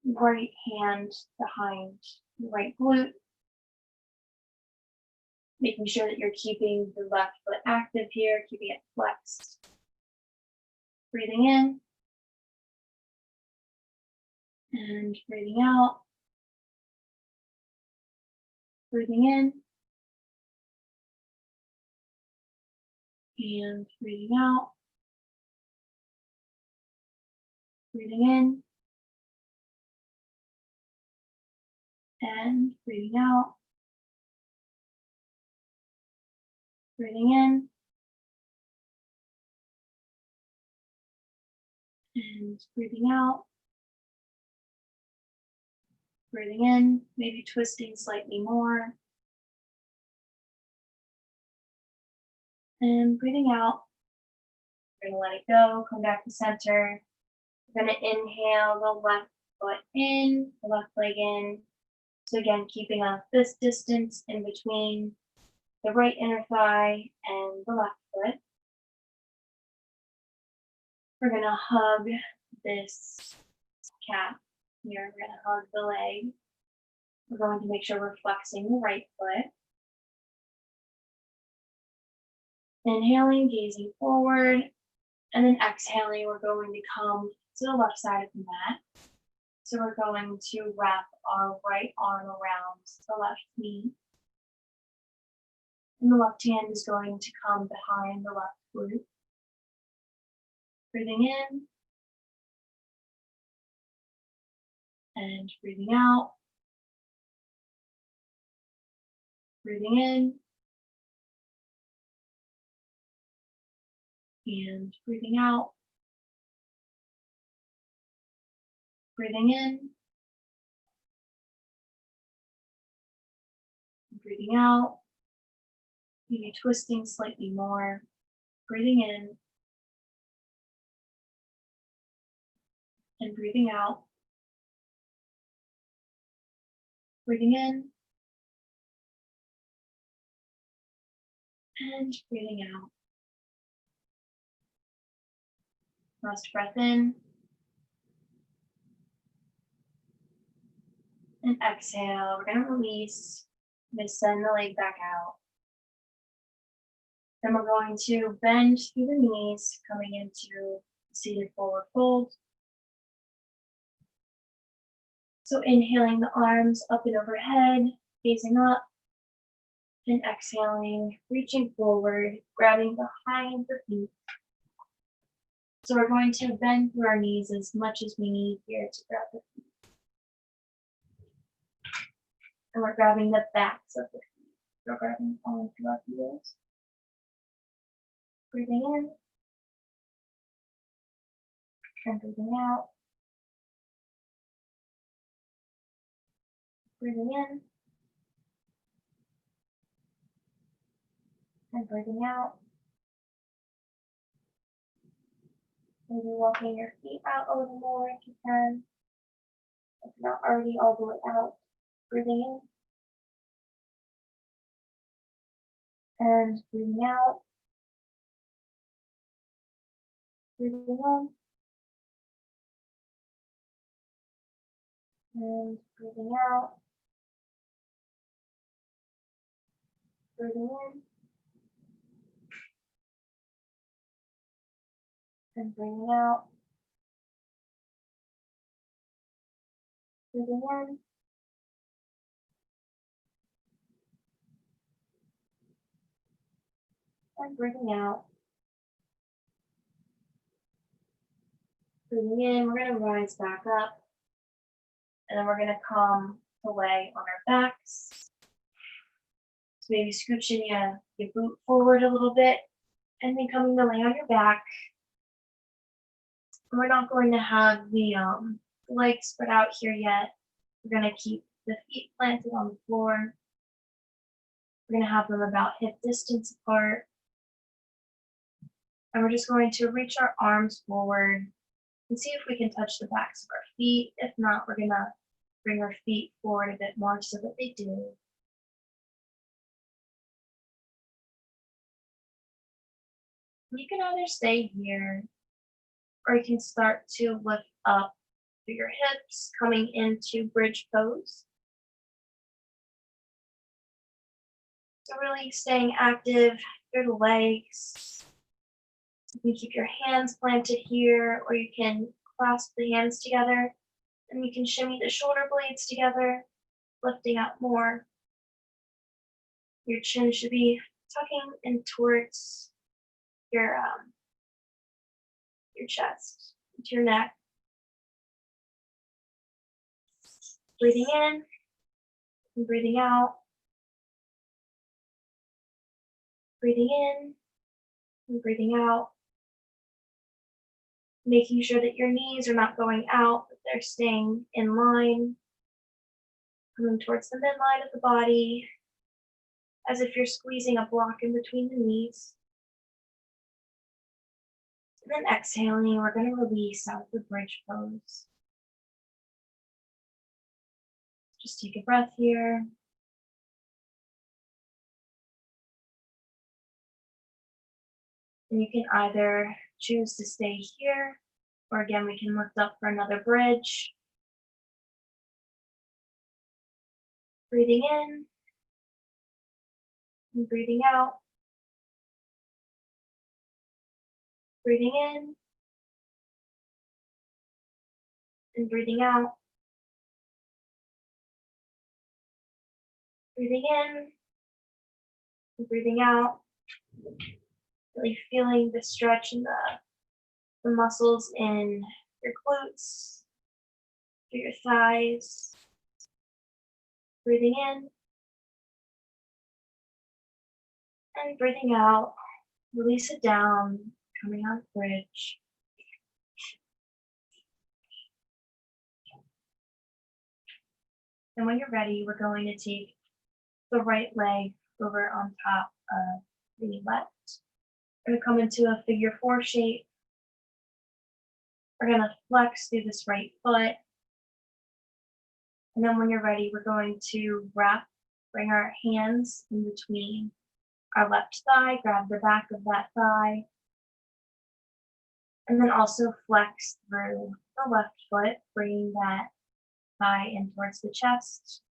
right hand behind the right glute. Making sure that you're keeping the left foot active here, keeping it flexed. Breathing in. And breathing out. Breathing in. And breathing out. Breathing in. And breathing out. Breathing in. And breathing out. Breathing in, maybe twisting slightly more. And breathing out. We're going to let it go, come back to center. We're going to inhale the left foot in, the left leg in. So again, keeping a fist distance in between the right inner thigh and the left foot. We're going to hug this calf here. We're going to hug the leg. We're going to make sure we're flexing the right foot. Inhaling, gazing forward, and then exhaling, we're going to come to the left side of the mat. So we're going to wrap our right arm around the left knee. And the left hand is going to come behind the left glute. Breathing in. And breathing out. Breathing in. And breathing out. Breathing in. Breathing out. Maybe twisting slightly more. Breathing in. And breathing out. Breathing in. And breathing out. Last breath in. And exhale. We're going to release. Then send the leg back out. Then we're going to bend through the knees, coming into seated forward fold. So inhaling the arms up and overhead, gazing up, and exhaling, reaching forward, grabbing behind the feet. So we're going to bend through our knees as much as we need here to grab the feet. And we're grabbing the backs of the feet. We're grabbing all through our heels. Breathing in. And breathing out. Breathing in. And breathing out. Maybe walking your feet out a little more if you can. If not already all the way out. Breathing in. And breathing out. Breathing in. And breathing out. Breathing in. And breathing out. Breathing in. And breathing out. Breathing in, we're going to rise back up. And then we're going to come to lay on our backs. So maybe scooching your boot forward a little bit. And then coming to lay on your back. We're not going to have the legs spread out here yet. We're going to keep the feet planted on the floor. We're going to have them about hip distance apart. And we're just going to reach our arms forward and see if we can touch the backs of our feet. If not, we're going to bring our feet forward a bit more so that they do. You can either stay here or you can start to lift up through your hips, coming into bridge pose. So really staying active through the legs. You can keep your hands planted here, or you can clasp the hands together, and you can shimmy the shoulder blades together, lifting up more. Your chin should be tucking in towards your chest, into your neck. Breathing in and breathing out. Breathing in and breathing out. Making sure that your knees are not going out, but they're staying in line. Coming towards the midline of the body, as if you're squeezing a block in between the knees. And then exhaling, we're going to release out the bridge pose. Just take a breath here. And you can either choose to stay here, or again, we can lift up for another bridge. Breathing in and breathing out. Breathing in and breathing out. Breathing in and breathing out. Really feeling the stretch in the muscles in your glutes, through your thighs. Breathing in and breathing out. Release it down, coming out bridge. And when you're ready, we're going to take the right leg over on top of the left. We're going to come into a figure 4 shape. We're going to flex through this right foot. And then when you're ready, we're going to bring our hands in between our left thigh, grab the back of that thigh, and then also flex through the left foot, bringing that thigh in towards the chest.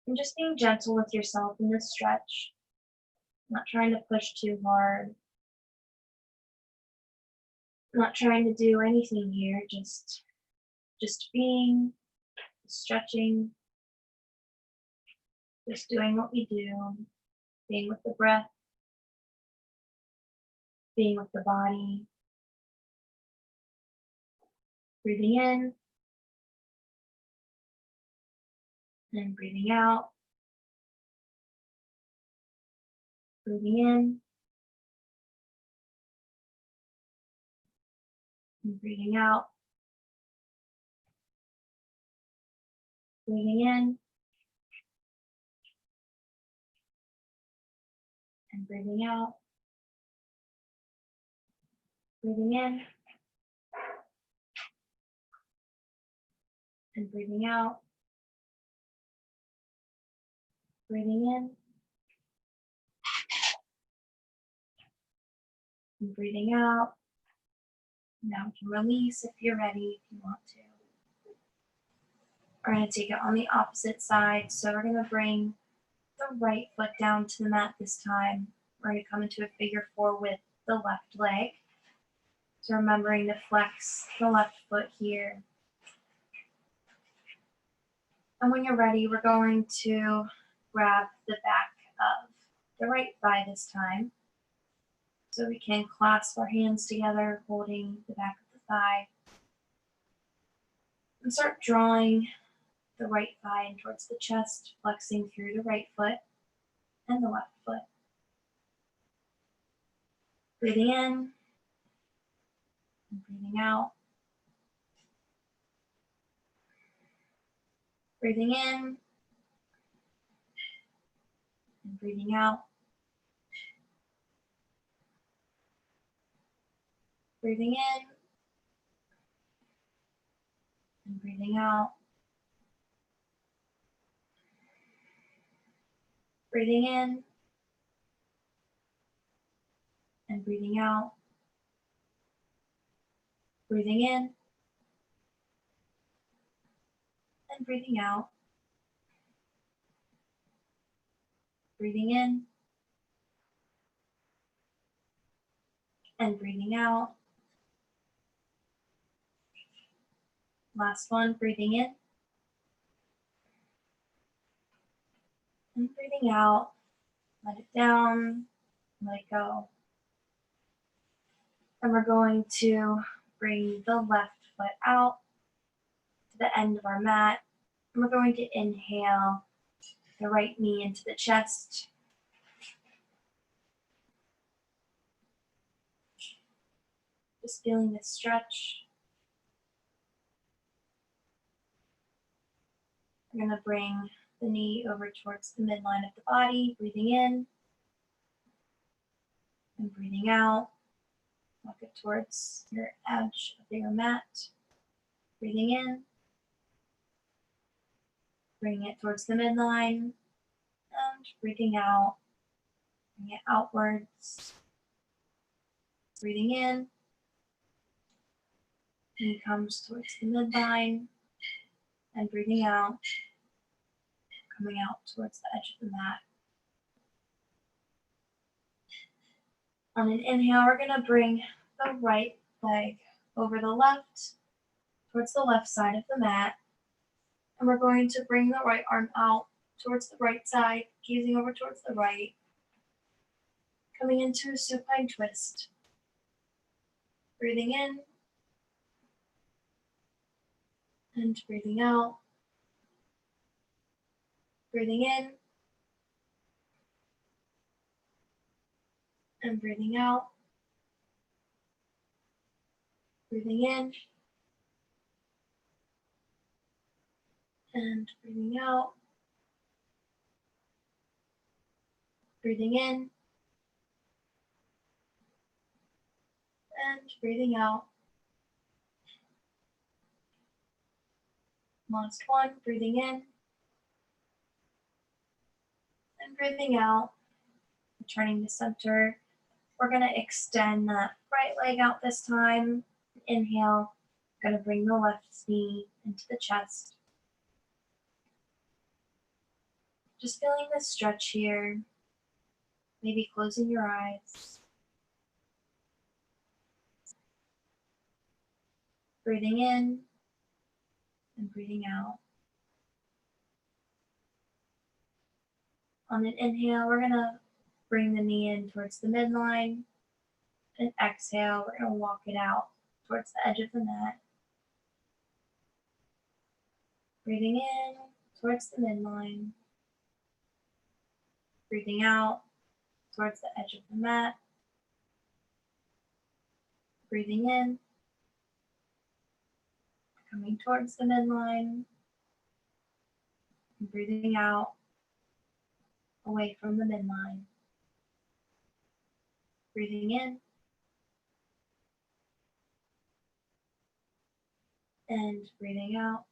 And just being gentle with yourself in this stretch, not trying to push too hard, not trying to do anything here, just being, stretching, just doing what we do, being with the breath, being with the body, breathing in and breathing out, breathing in and breathing out, breathing in and breathing out, breathing in and breathing out, breathing in and breathing out. Now we can release if you're ready, if you want to. We're going to take it on the opposite side. So we're going to bring the right foot down to the mat this time. We're going to come into a figure four with the left leg. So remembering to flex the left foot here. And when you're ready, we're going to grab the back of the right thigh this time. So we can clasp our hands together, holding the back of the thigh. And start drawing the right thigh in towards the chest, flexing through the right foot and the left foot. Breathing in and breathing out. Breathing in and breathing out. Breathing in and breathing out. Breathing in and breathing out. Breathing in and breathing out. Breathing in and breathing out. Last one, breathing in and breathing out. Let it down, let it go. And we're going to bring the left foot out to the end of our mat. And we're going to inhale the right knee into the chest. Just feeling this stretch. We're going to bring the knee over towards the midline of the body, breathing in and breathing out. Walk it towards your edge of your mat. Breathing in, bringing it towards the midline, and breathing out, bring it outwards. Breathing in, and it comes towards the midline, and breathing out, coming out towards the edge of the mat. On an inhale, we're going to bring the right leg over the left, towards the left side of the mat. And we're going to bring the right arm out towards the right side, gazing over towards the right, coming into a supine twist. Breathing in and breathing out. Breathing in and breathing out. Breathing in and breathing out. Breathing in and breathing out. Last one, breathing in And breathing out, returning to center. We're going to extend that right leg out this time. Inhale, going to bring the left knee into the chest. Just feeling the stretch here, maybe closing your eyes. Breathing in and breathing out. On an inhale, we're going to bring the knee in towards the midline. And exhale, we're going to walk it out towards the edge of the mat. Breathing in towards the midline. Breathing out towards the edge of the mat. Breathing in, coming towards the midline. And breathing out, away from the midline. Breathing in, and breathing out.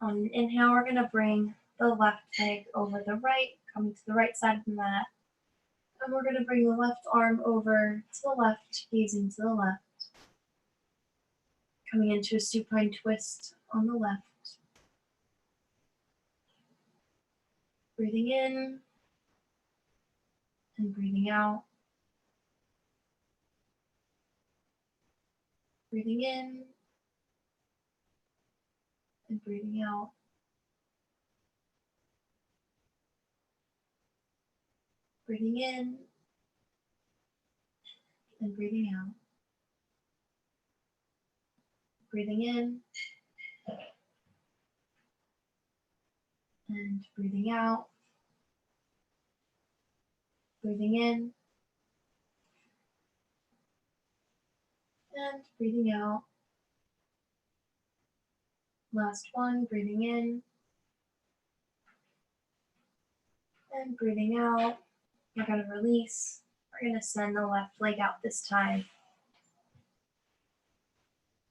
On an inhale, we're going to bring the left leg over the right, coming to the right side of the mat. And we're going to bring the left arm over to the left, gazing to the left. Coming into a supine twist on the left. Breathing in and breathing out. Breathing in and breathing out. Breathing in and breathing out. Breathing in and breathing out. Breathing in and breathing out. Last one, breathing in and breathing out. We're going to release. We're going to send the left leg out this time.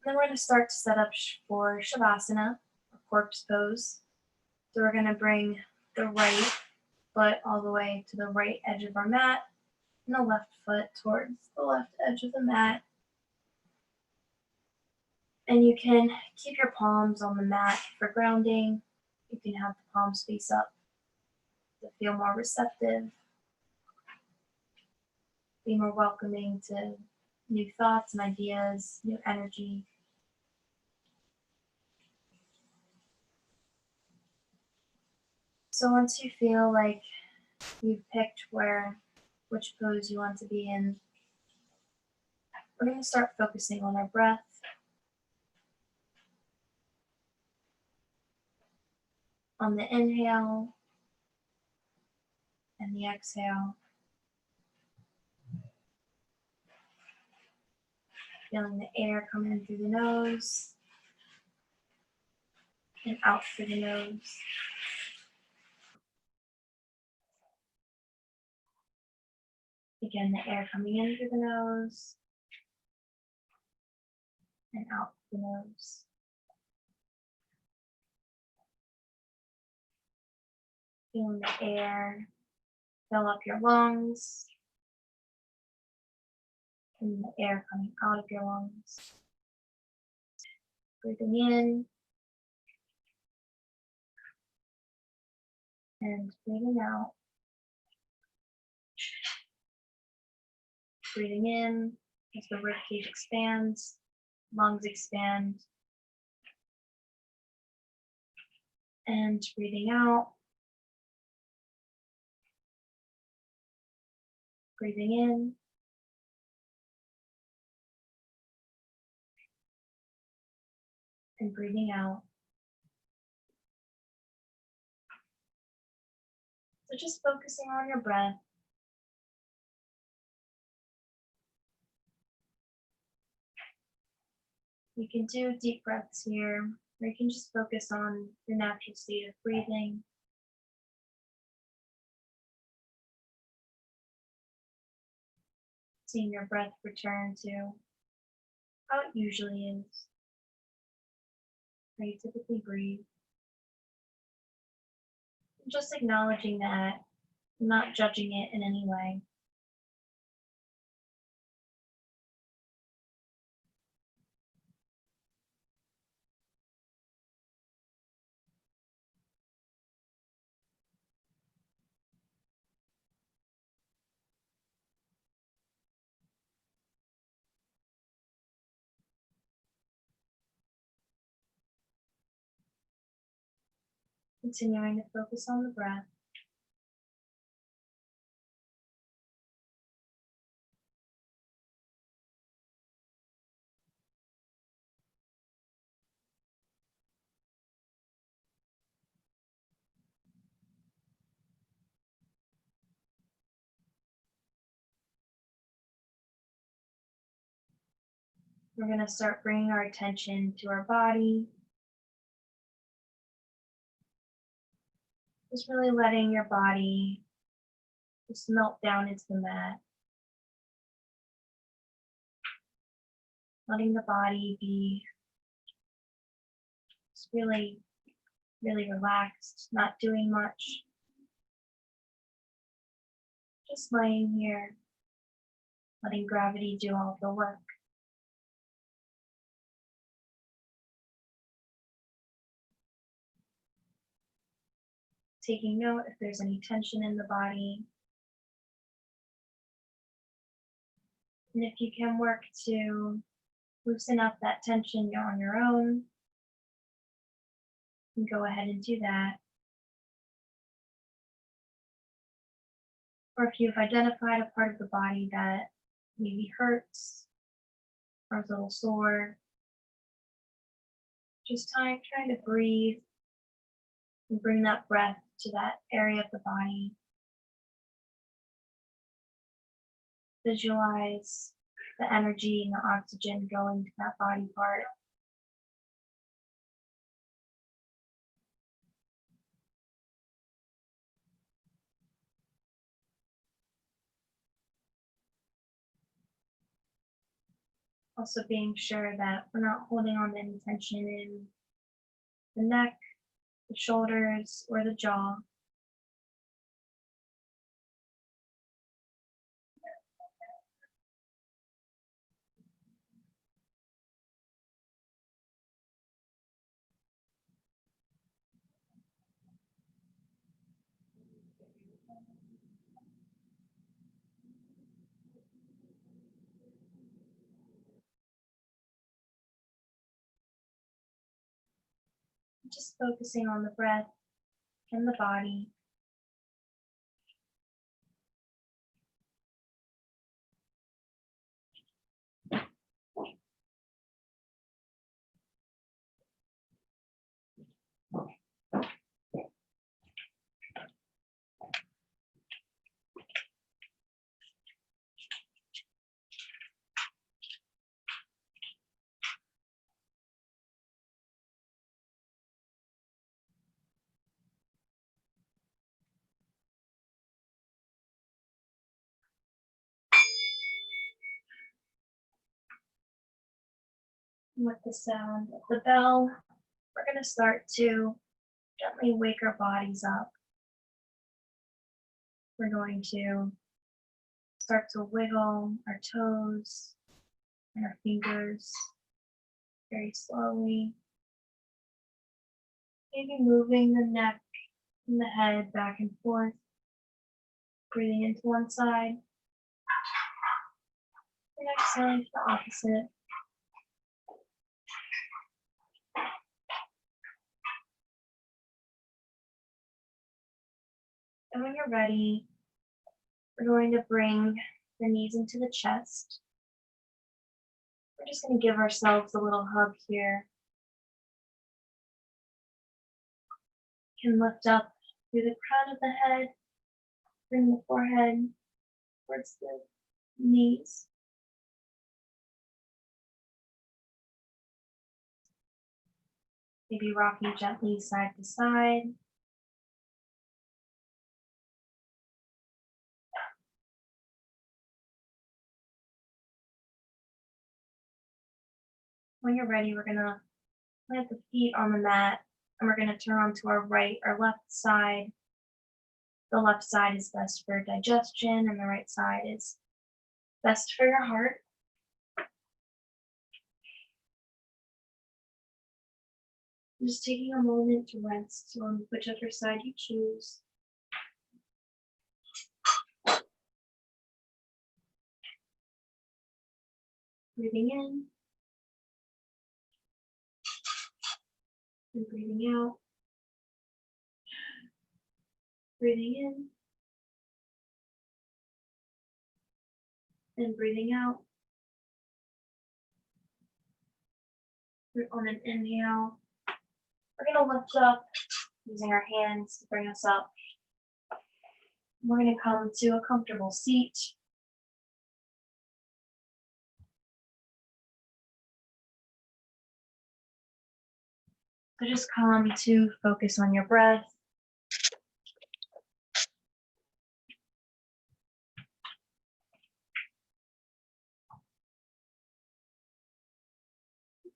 Then we're going to start to set up for Shavasana, or corpse pose. So we're going to bring the right foot all the way to the right edge of our mat, and the left foot towards the left edge of the mat. And you can keep your palms on the mat for grounding. You can have the palms face up to feel more receptive, be more welcoming to new thoughts and ideas, new energy. So once you feel like you've picked which pose you want to be in, we're going to start focusing on our breath. On the inhale and the exhale. Feeling the air come in through the nose and out through the nose. Again, the air coming in through the nose and out through the nose. Feeling the air fill up your lungs and the air coming out of your lungs. Breathing in and breathing out. Breathing in as the ribcage expands, lungs expand. And breathing out. Breathing in. And breathing out. So just focusing on your breath. You can do deep breaths here, or you can just focus on your natural state of breathing. Seeing your breath return to how it usually is, how you typically breathe. Just acknowledging that, not judging it in any way. Continuing to focus on the breath. We're going to start bringing our attention to our body. Just really letting your body just melt down into the mat. Letting the body be just really, really relaxed, not doing much. Just laying here, letting gravity do all the work. Taking note if there's any tension in the body. And if you can work to loosen up that tension on your own, you can go ahead and do that. Or if you've identified a part of the body that maybe hurts or is a little sore, just trying to breathe and bring that breath to that area of the body. Visualize the energy and the oxygen going to that body part. Also being sure that we're not holding on to any tension in the neck, the shoulders, or the jaw. Just focusing on the breath and the body. And with the sound of the bell, we're going to start to gently wake our bodies up. We're going to start to wiggle our toes and our fingers very slowly. Maybe moving the neck and the head back and forth, breathing into one side and exhaling to the opposite. And when you're ready, we're going to bring the knees into the chest. We're just going to give ourselves a little hug here. You can lift up through the crown of the head, bring the forehead towards the knees. Maybe rocking gently side to side. When you're ready, we're going to plant the feet on the mat and we're going to turn onto our right or left side The left side is best for digestion and the right side is best for your heart. Just taking a moment to rest on whichever side you choose. Breathing in and breathing out. Breathing in and breathing out. On an inhale, we're going to lift up using our hands to bring us up. We're going to come to a comfortable seat. So just come to focus on your breath.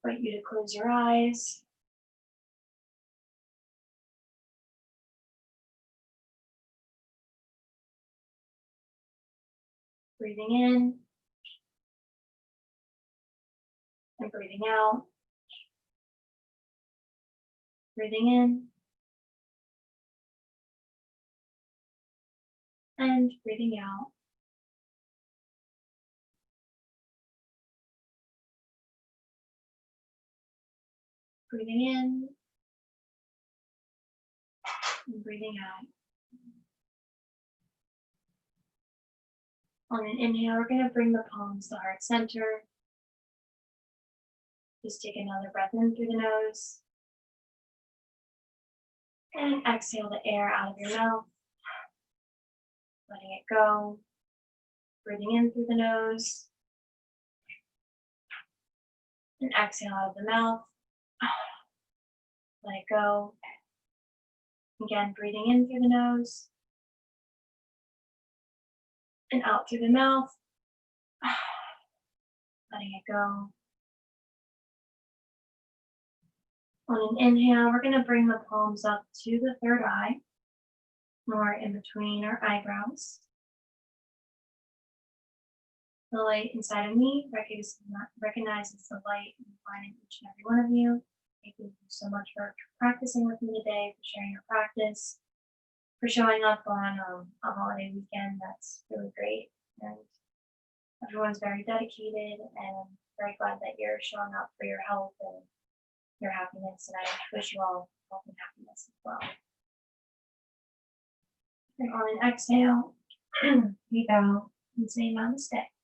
I invite you to close your eyes. Breathing in and breathing out. Breathing in and breathing out. Breathing in and breathing out. On an inhale, we're going to bring the palms to heart center. Just take another breath in through the nose. And exhale the air out of your mouth. Letting it go. Breathing in through the nose. And exhale out of the mouth. Let it go. Again, breathing in through the nose. And out through the mouth. Letting it go. On an inhale, we're going to bring the palms up to the third eye, or in between our eyebrows. The light inside of me recognizes the light inside in each and every one of you. Thank you so much for practicing with me today, for sharing your practice, for showing up on a holiday weekend. That's really great. And everyone's very dedicated, and very glad that you're showing up for your health and your happiness, and I wish you all health and happiness as well. And on an exhale, we bow and say Namaste.